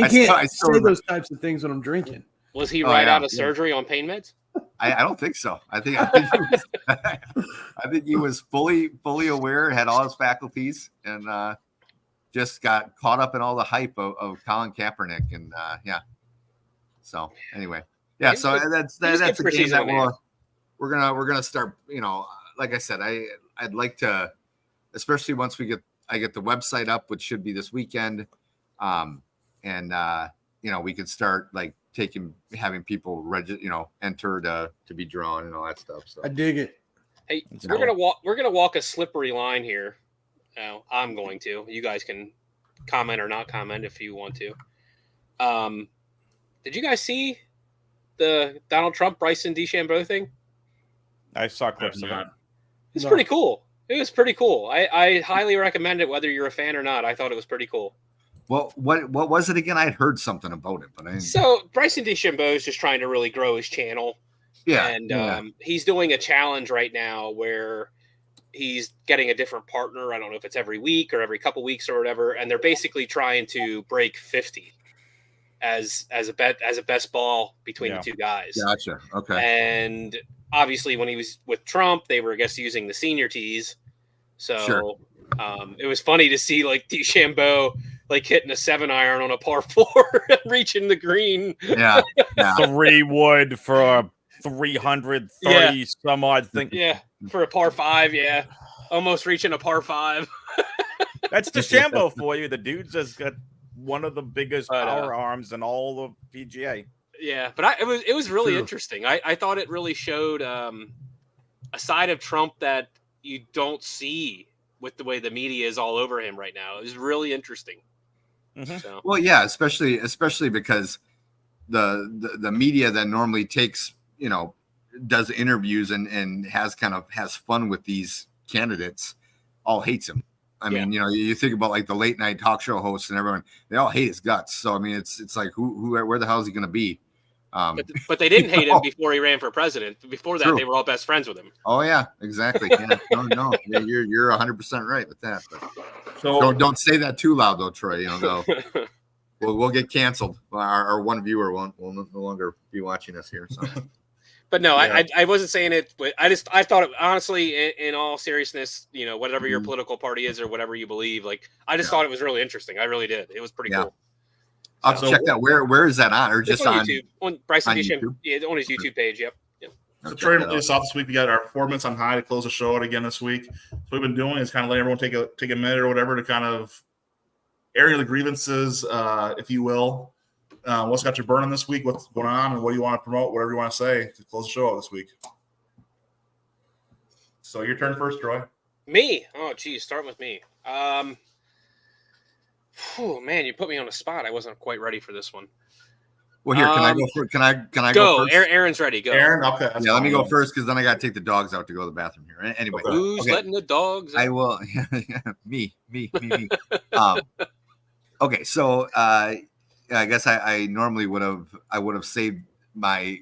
I can't still say remember. those types of things when I'm drinking. Was he Oh, right yeah, out of yeah. surgery on pain meds? I don't think so. I think he was fully aware, had all his faculties, and just got caught up in all the hype of Colin Kaepernick. And yeah. So anyway, yeah. So that's a game that we're gonna start. You know, like I said, I'd like to, especially once I get the website up, which should be this weekend, and we could start like having people enter to be drawn and all that stuff. So I dig it. Hey, we're gonna walk a slippery line here. Now, I'm going to. You guys can comment or not comment if you want to. Did you guys see the Donald Trump Bryson DeChambeau thing? I saw clips of it. It's pretty cool. It was pretty cool. I highly recommend it, whether you're a fan or not. I thought it was pretty cool. Well, what was it again? I had heard something about it, but I didn't. So Bryson DeChambeau is just trying to really grow his channel. Yeah, And he's doing a challenge right now where he's getting a different partner. I don't know if it's every week or every couple weeks or whatever. And they're basically trying to break 50 as a best ball between the two guys. Gotcha. Okay. And obviously when he was with Trump, they were, I guess, using the senior tees. So Sure. It was funny to see like DeChambeau like hitting a 7-iron on a par 4 and reaching the green. Yeah. 3 wood for a 330 some odd thing. Yeah, for a par 5. Yeah, almost reaching a par 5. That's DeChambeau for you. The dude's just got one of the biggest power arms in all of PGA. Yeah, but it was really True. interesting. I thought it really showed a side of Trump that you don't see with the way the media is all over him right now. It was really interesting. Mhm. So. Well, yeah, especially because the media that normally takes, does interviews and has fun with these candidates all hates him. I mean, you think about like the late night talk show hosts and everyone, they all hate his guts. So I mean, it's like where the hell is he going to be? But they didn't hate him before he ran for president. Before that, True. they were all best friends with him. Oh yeah, exactly. Yeah, no, you're 100% right with that. But So don't say that too loud though, Troy. We'll get canceled. Our one viewer will no longer be watching us here. So. But no, Yeah. I wasn't saying it, but I thought it, honestly, in all seriousness, whatever your political party is or whatever you believe, like I just thought it was really interesting. I really did. It was pretty cool. I'll have to check that. Where is that on? Or It's just on on YouTube, on Bryson on DeChambeau, YouTube? on his YouTube page. Yep. So Troy and us off this week. We got our 4 minutes on high to close the show out again this week. So what we've been doing is kind of let everyone take a minute or whatever to kind of air the grievances, if you will. What's got you burning this week? What's going on, and what do you want to promote? Whatever you want to say to close the show out this week. So your turn first, Troy. Me? Oh, geez, start with me. Oh man, you put me on the spot. I wasn't quite ready for this one. Well, here, can I go first? Can I go? first? Aaron's ready. Go. Aaron, okay. Yeah, let me go first because then I got to take the dogs out to go to the bathroom here. Anyway, Okay. Who's letting the dogs out? I will. Me. Okay, so I guess I normally would have saved my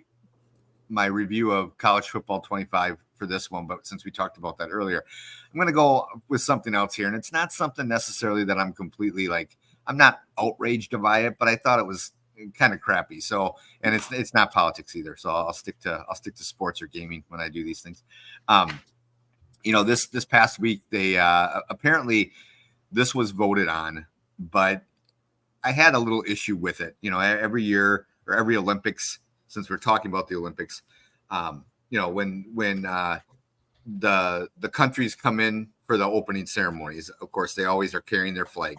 review of College Football 25 for this one, but since we talked about that earlier, I'm going to go with something else here, and it's not something necessarily that I'm completely I'm not outraged by it, but I thought it was kind of crappy. So, and it's not politics either. So I'll stick to sports or gaming when I do these things. This past week they apparently this was voted on, but I had a little issue with it. Every year or every Olympics, since we're talking about the Olympics, when the countries come in for the opening ceremonies, of course they always are carrying their flag,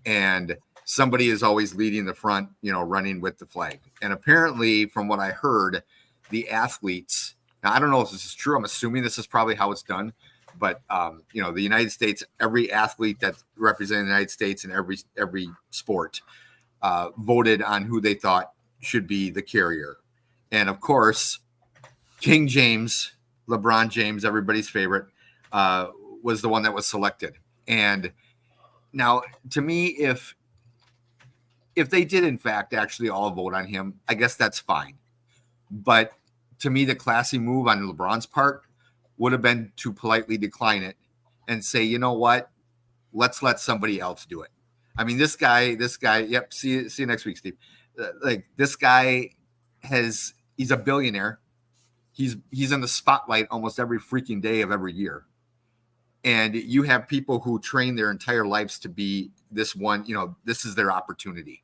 and somebody is always leading the front, running with the flag. And apparently, from what I heard, the athletes, now I don't know if this is true, I'm assuming this is probably how it's done, but the United States, every athlete that's representing the United States in every sport voted on who they thought should be the carrier. And of course, King James, LeBron James, everybody's favorite, was the one that was selected. And now, to me, if they did, in fact, actually all vote on him, I guess that's fine. But to me, the classy move on LeBron's part would have been to politely decline it and say, you know what, let's let somebody else do it. I mean, this guy, yep, see you next week, Steve. This guy he's a billionaire. He's in the spotlight almost every freaking day of every year. And you have people who train their entire lives to be this one, this is their opportunity.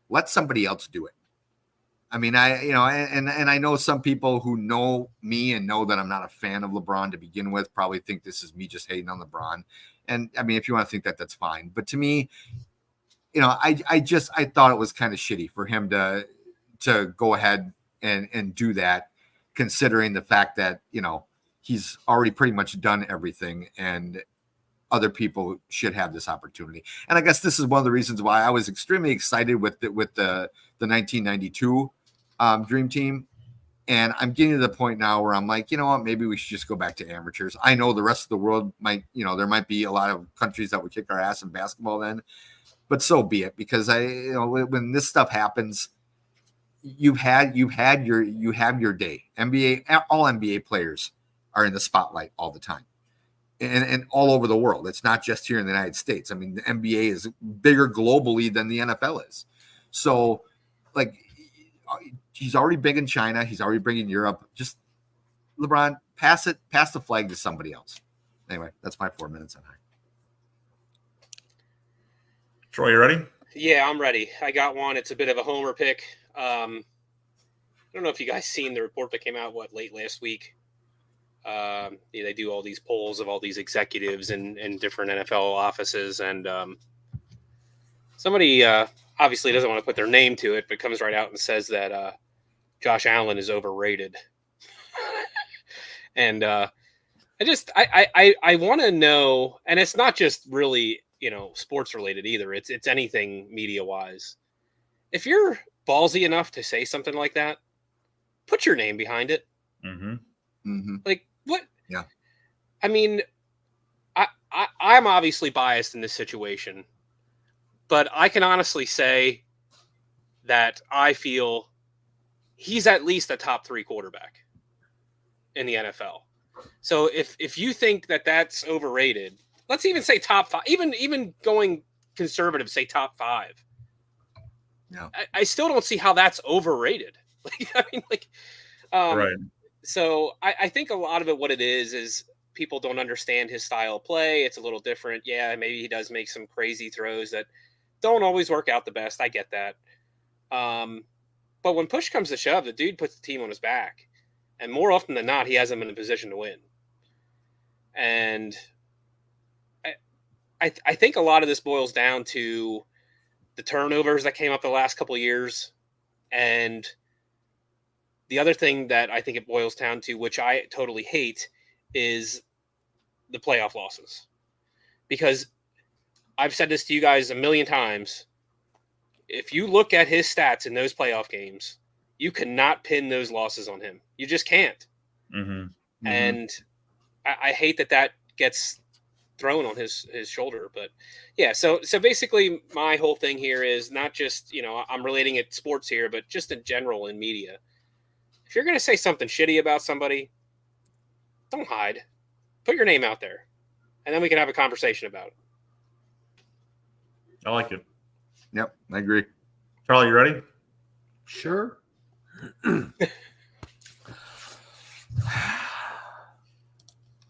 Let somebody else do it. I mean, and I know some people who know me and know that I'm not a fan of LeBron to begin with probably think this is me just hating on LeBron. And I mean, if you want to think that, that's fine. But to me, I thought it was kind of shitty for him to go ahead and do that, considering the fact that, he's already pretty much done everything and other people should have this opportunity. And I guess this is one of the reasons why I was extremely excited with the 1992 Dream Team. And I'm getting to the point now where I'm like, you know what, maybe we should just go back to amateurs. I know the rest of the world might, there might be a lot of countries that would kick our ass in basketball then, but so be it, because when this stuff happens, you have your day. All NBA players are in the spotlight all the time. and all over the world. It's not just here in the United States. I mean, the NBA is bigger globally than the NFL is. So, like, he's already big in China. He's already big in Europe. Just LeBron, pass the flag to somebody else. Anyway, that's my 4 minutes on high. Troy, you ready? Yeah, I'm ready. I got one. It's a bit of a homer pick. I don't know if you guys seen the report that came out late last week. They do all these polls of all these executives in different NFL offices, and somebody obviously doesn't want to put their name to it, but comes right out and says that Josh Allen is overrated. And I want to know, and it's not just really sports related either. It's anything media wise. If you're ballsy enough to say something like that, put your name behind it. Mm-hmm. Mm-hmm. Like what? Yeah. I mean, I'm obviously biased in this situation, but I can honestly say that I feel he's at least a top 3 quarterback in the NFL. So if you think that that's overrated, let's even say top 5, even going conservative, say top 5. Yeah. I still don't see how that's overrated. Right. So I think a lot of it, what it is people don't understand his style of play. It's a little different. Yeah, maybe he does make some crazy throws that don't always work out the best. I get that. But when push comes to shove, the dude puts the team on his back. And more often than not, he has them in a position to win. And I think a lot of this boils down to the turnovers that came up the last couple of years. And the other thing that I think it boils down to, which I totally hate, is the playoff losses. Because I've said this to you guys a million times. If you look at his stats in those playoff games, you cannot pin those losses on him. You just can't. Mm-hmm. Mm-hmm. And I hate that gets thrown on his shoulder. But yeah, so basically my whole thing here is not just, I'm relating it to sports here, but just in general in media. If you're going to say something shitty about somebody, don't hide. Put your name out there. And then we can have a conversation about it. I like it. Yep, I agree. Charlie, you ready? Sure.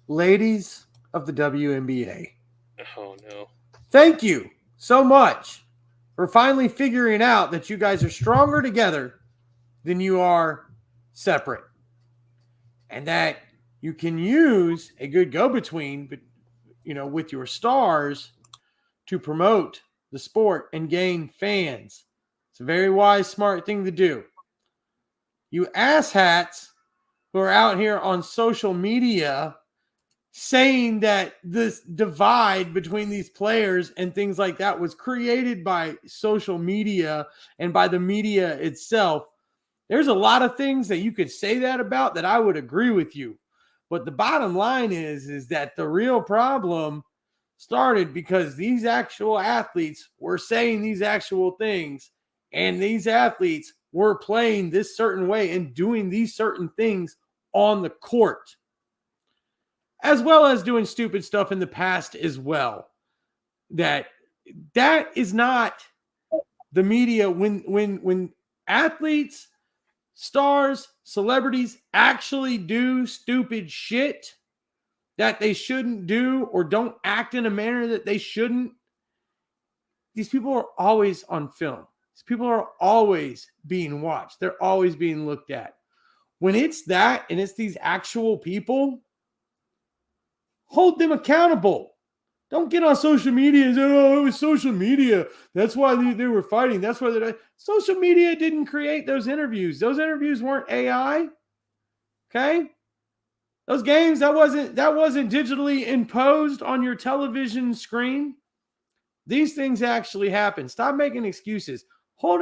Ladies of the WNBA, Oh, no. thank you so much for finally figuring out that you guys are stronger together than you are separate. And that you can use a good go-between, with your stars to promote the sport and gain fans. It's a very wise, smart thing to do. You asshats who are out here on social media saying that this divide between these players and things like that was created by social media and by the media itself. There's a lot of things that you could say that about that I would agree with you. But the bottom line is that the real problem started because these actual athletes were saying these actual things, and these athletes were playing this certain way and doing these certain things on the court, as well as doing stupid stuff in the past as well. That is not the media. When athletes, stars, celebrities actually do stupid shit that they shouldn't do or don't act in a manner that they shouldn't, these people are always on film. These people are always being watched. They're always being looked at. When it's that and it's these actual people, hold them accountable. Don't get on social media and say, oh, it was social media. That's why they were fighting. That's why they're... Social media didn't create those interviews. Those interviews weren't AI. Okay? Those games, that wasn't digitally imposed on your television screen. These things actually happen. Stop making excuses. Hold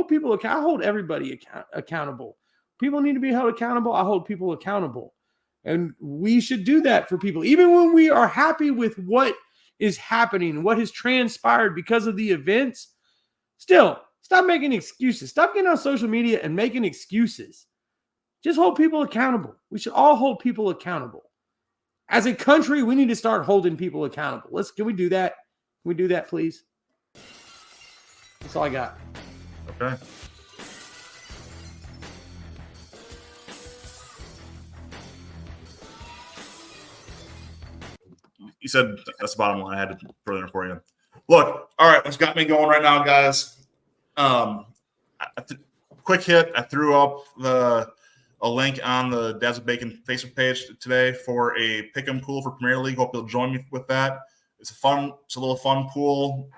people accountable. I hold everybody accountable. People need to be held accountable. I hold people accountable. And we should do that for people. Even when we are happy with what is happening, what has transpired because of the events, still, stop making excuses. Stop getting on social media and making excuses. Just hold people accountable. We should all hold people accountable. As a country, we need to start holding people accountable. Can we do that? Can we do that, please? That's all I got. Okay. You said that's the bottom line. I had to throw it in for you. Look, all right, what's got me going right now, guys? Quick hit. I threw up a link on the Dads of Bacon Facebook page today for a pick 'em pool for Premier League. Hope you'll join me with that. It's a little fun pool.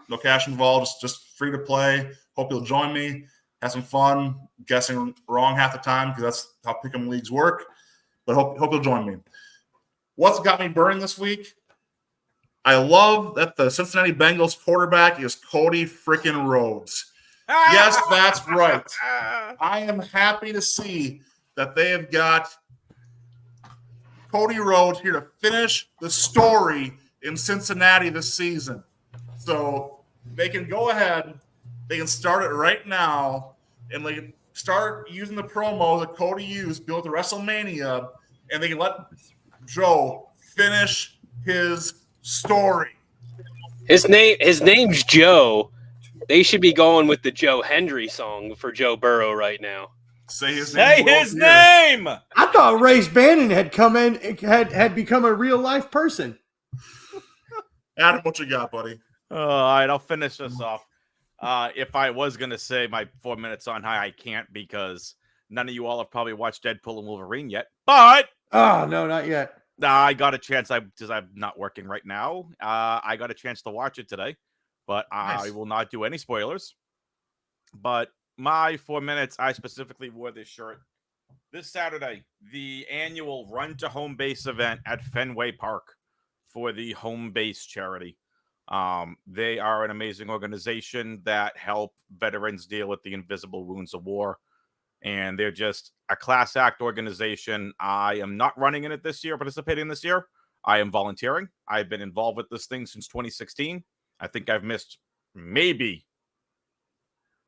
No cash involved. Just free to play. Hope you'll join me. Have some fun. Guessing wrong half the time because that's how pick 'em leagues work. But hope you'll join me. What's got me burning this week? I love that the Cincinnati Bengals quarterback is Cody freaking Rhodes. Yes, that's right. I am happy to see that they have got Cody Rhodes here to finish the story in Cincinnati this season. So they can go ahead, they can start it right now, and they can start using the promo that Cody used built to WrestleMania, and they can let Joe finish his story. His name's Joe. They should be going with the Joe Hendry song for Joe Burrow right now. Say his name. I thought Race Bannon had come in, had become a real life person. Adam, what you got, buddy? All right, I'll finish this off. If I was going to say my 4 minutes on high, I can't because none of you all have probably watched Deadpool and Wolverine yet. But oh no, not yet. I got a chance. Because I'm not working right now. I got a chance to watch it today, but Nice. I will not do any spoilers. But my 4 minutes, I specifically wore this shirt this Saturday, the annual Run to Home Base event at Fenway Park for the Home Base charity. They are an amazing organization that help veterans deal with the invisible wounds of war. And they're just a class act organization. I am not running in it this year, participating this year. I am volunteering. I've been involved with this thing since 2016. I think I've missed maybe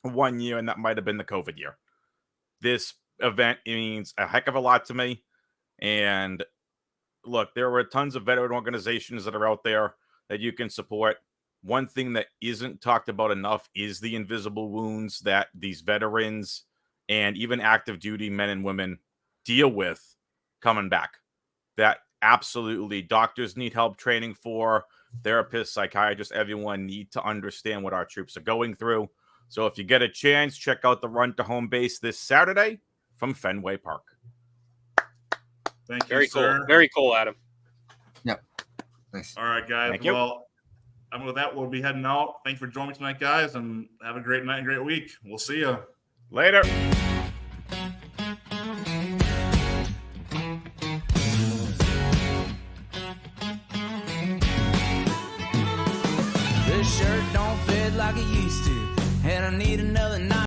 1 year, and that might have been the COVID year. This event means a heck of a lot to me. And look, there are tons of veteran organizations that are out there that you can support. One thing that isn't talked about enough is the invisible wounds that these veterans and even active duty men and women deal with coming back. That absolutely doctors need help training for, therapists, psychiatrists, everyone need to understand what our troops are going through. So if you get a chance, check out the Run to Home Base this Saturday from Fenway Park. Thank you, Very sir. cool. Very cool, Adam. Yep. Nice. All right, guys. Thank you. Well, and with that, we'll be heading out. Thanks for joining me tonight, guys, and have a great night and great week. We'll see you. Later. This shirt don't fit like it used to, and I need another night.